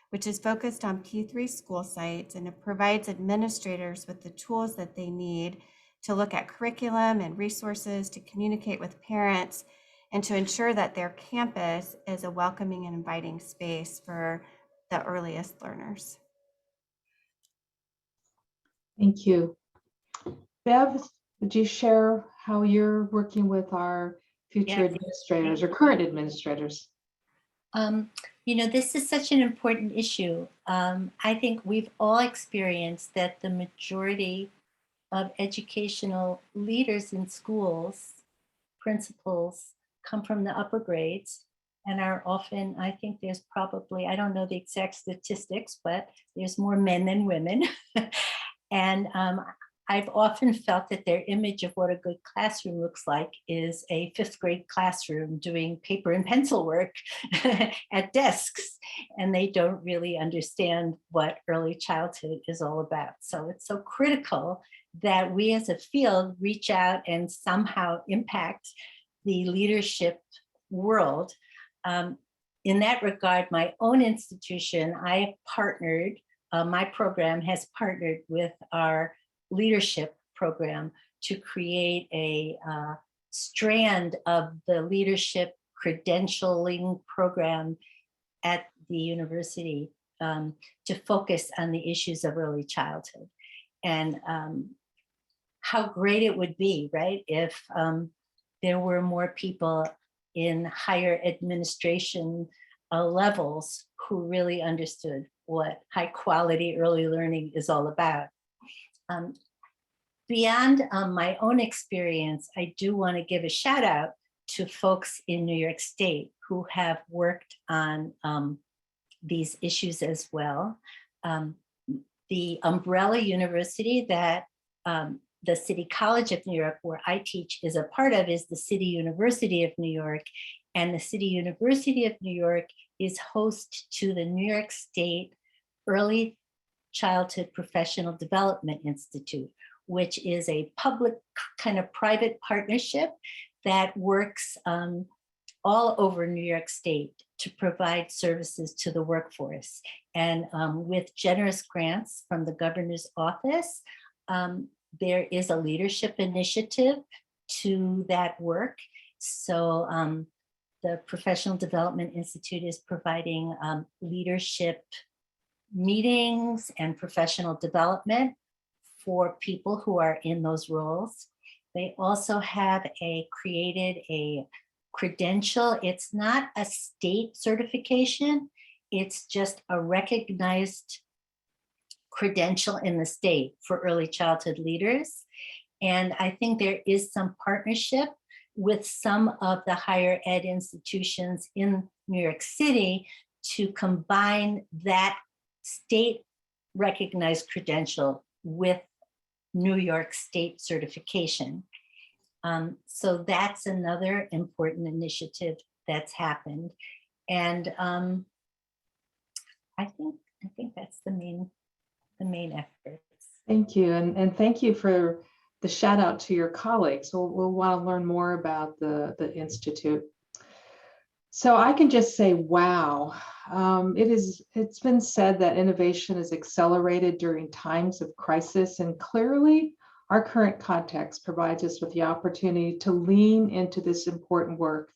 which is focused on P3 school sites, and it provides administrators with the tools that they need to look at curriculum and resources, to communicate with parents, and to ensure that their campus is a welcoming and inviting space for the earliest learners. Thank you. Bev, would you share how you're working with our future administrators or current administrators? You know, this is such an important issue. I think we've all experienced that the majority of educational leaders in schools, principals, come from the upper grades and are often, I think there's probably, I don't know the exact statistics, but there's more men than women. And I've often felt that their image of what a good classroom looks like is a 5th grade classroom doing paper and pencil work at desks, and they don't really understand what early childhood is all about. So it's so critical that we as a field reach out and somehow impact the leadership world. In that regard, my own institution, I have partnered, my program has partnered with our leadership program to create a strand of the leadership credentialing program at the university to focus on the issues of early childhood. And how great it would be, right? If there were more people in higher administration levels who really understood what high quality early learning is all about. Beyond my own experience, I do want to give a shout out to folks in New York State who have worked on these issues as well. The umbrella university that the City College of New York, where I teach, is a part of, is the City University of New York. And the City University of New York is host to the New York State Early Childhood Professional Development Institute, which is a public kind of private partnership that works all over New York State to provide services to the workforce. And with generous grants from the governor's office, there is a leadership initiative to that work. So the Professional Development Institute is providing leadership meetings and professional development for people who are in those roles. They also have created a credential. It's not a state certification. It's just a recognized credential in the state for early childhood leaders. And I think there is some partnership with some of the higher ed institutions in New York City to combine that state recognized credential with New York State certification. So that's another important initiative that's happened. And I think that's the main efforts. Thank you. And thank you for the shout out to your colleagues. We'll want to learn more about the Institute. So I can just say, wow. It's been said that innovation is accelerated during times of crisis, and clearly our current context provides us with the opportunity to lean into this important work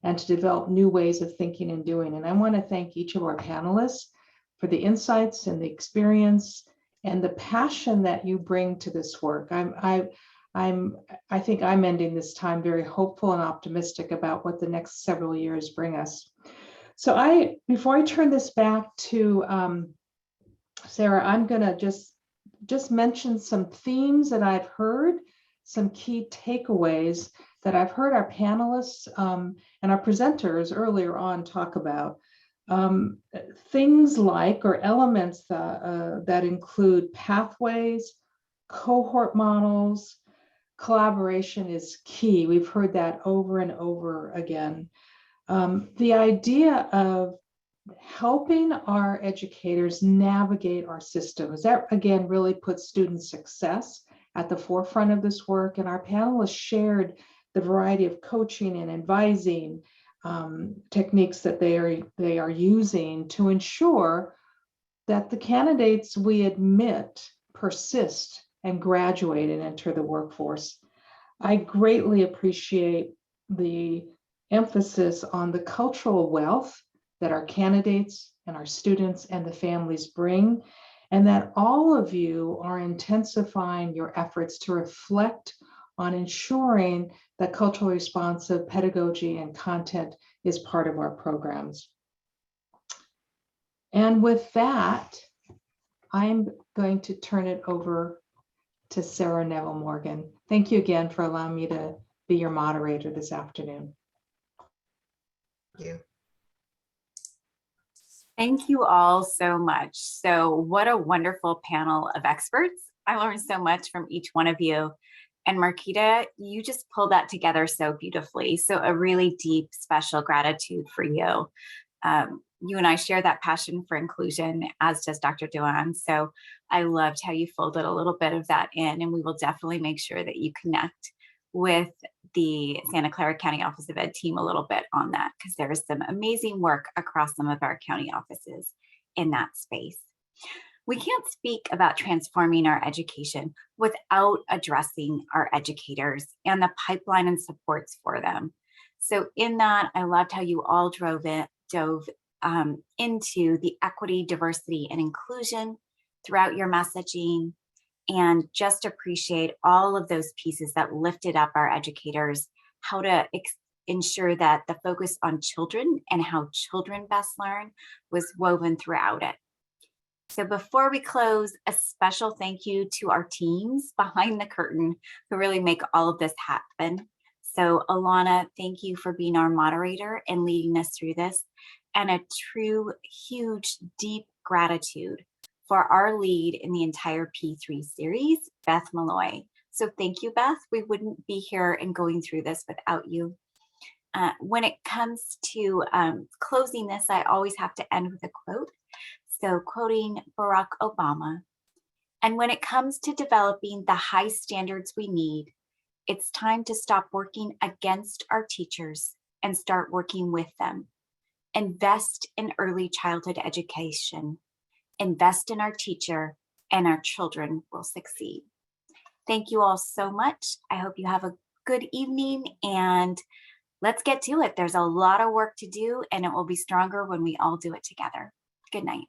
and to develop new ways of thinking and doing. And I want to thank each of our panelists for the insights and the experience and the passion that you bring to this work. I think I'm ending this time very hopeful and optimistic about what the next several years bring us. So before I turn this back to Sarah, I'm gonna just mention some themes that I've heard, some key takeaways that I've heard our panelists and our presenters earlier on talk about. Things like, or elements that include pathways, cohort models, collaboration is key. We've heard that over and over again. The idea of helping our educators navigate our systems, that again really puts student success at the forefront of this work. And our panelists shared the variety of coaching and advising techniques that they are using to ensure that the candidates we admit persist and graduate and enter the workforce. I greatly appreciate the emphasis on the cultural wealth that our candidates and our students and the families bring, and that all of you are intensifying your efforts to reflect on ensuring that culturally responsive pedagogy and content is part of our programs. And with that, I'm going to turn it over to Sarah Neville Morgan. Thank you again for allowing me to be your moderator this afternoon. Thank you. Thank you all so much. So what a wonderful panel of experts. I learned so much from each one of you. And Marquita, you just pulled that together so beautifully. So a really deep, special gratitude for you. You and I share that passion for inclusion, as does Dr. Dewan. So I loved how you folded a little bit of that in, and we will definitely make sure that you connect with the Santa Clara County Office of Ed team a little bit on that, because there is some amazing work across some of our county offices in that space. We can't speak about transforming our education without addressing our educators and the pipeline and supports for them. So in that, I loved how you all dove into the equity, diversity, and inclusion throughout your messaging, and just appreciate all of those pieces that lifted up our educators, how to ensure that the focus on children and how children best learn was woven throughout it. So before we close, a special thank you to our teams behind the curtain who really make all of this happen. So Alana, thank you for being our moderator and leading us through this. And a true, huge, deep gratitude for our lead in the entire P3 series, Beth Malloy. So thank you, Beth. We wouldn't be here and going through this without you. When it comes to closing this, I always have to end with a quote. So quoting Barack Obama, and when it comes to developing the high standards we need, it's time to stop working against our teachers and start working with them. Invest in early childhood education. Invest in our teacher, and our children will succeed. Thank you all so much. I hope you have a good evening, and let's get to it. There's a lot of work to do, and it will be stronger when we all do it together. Good night.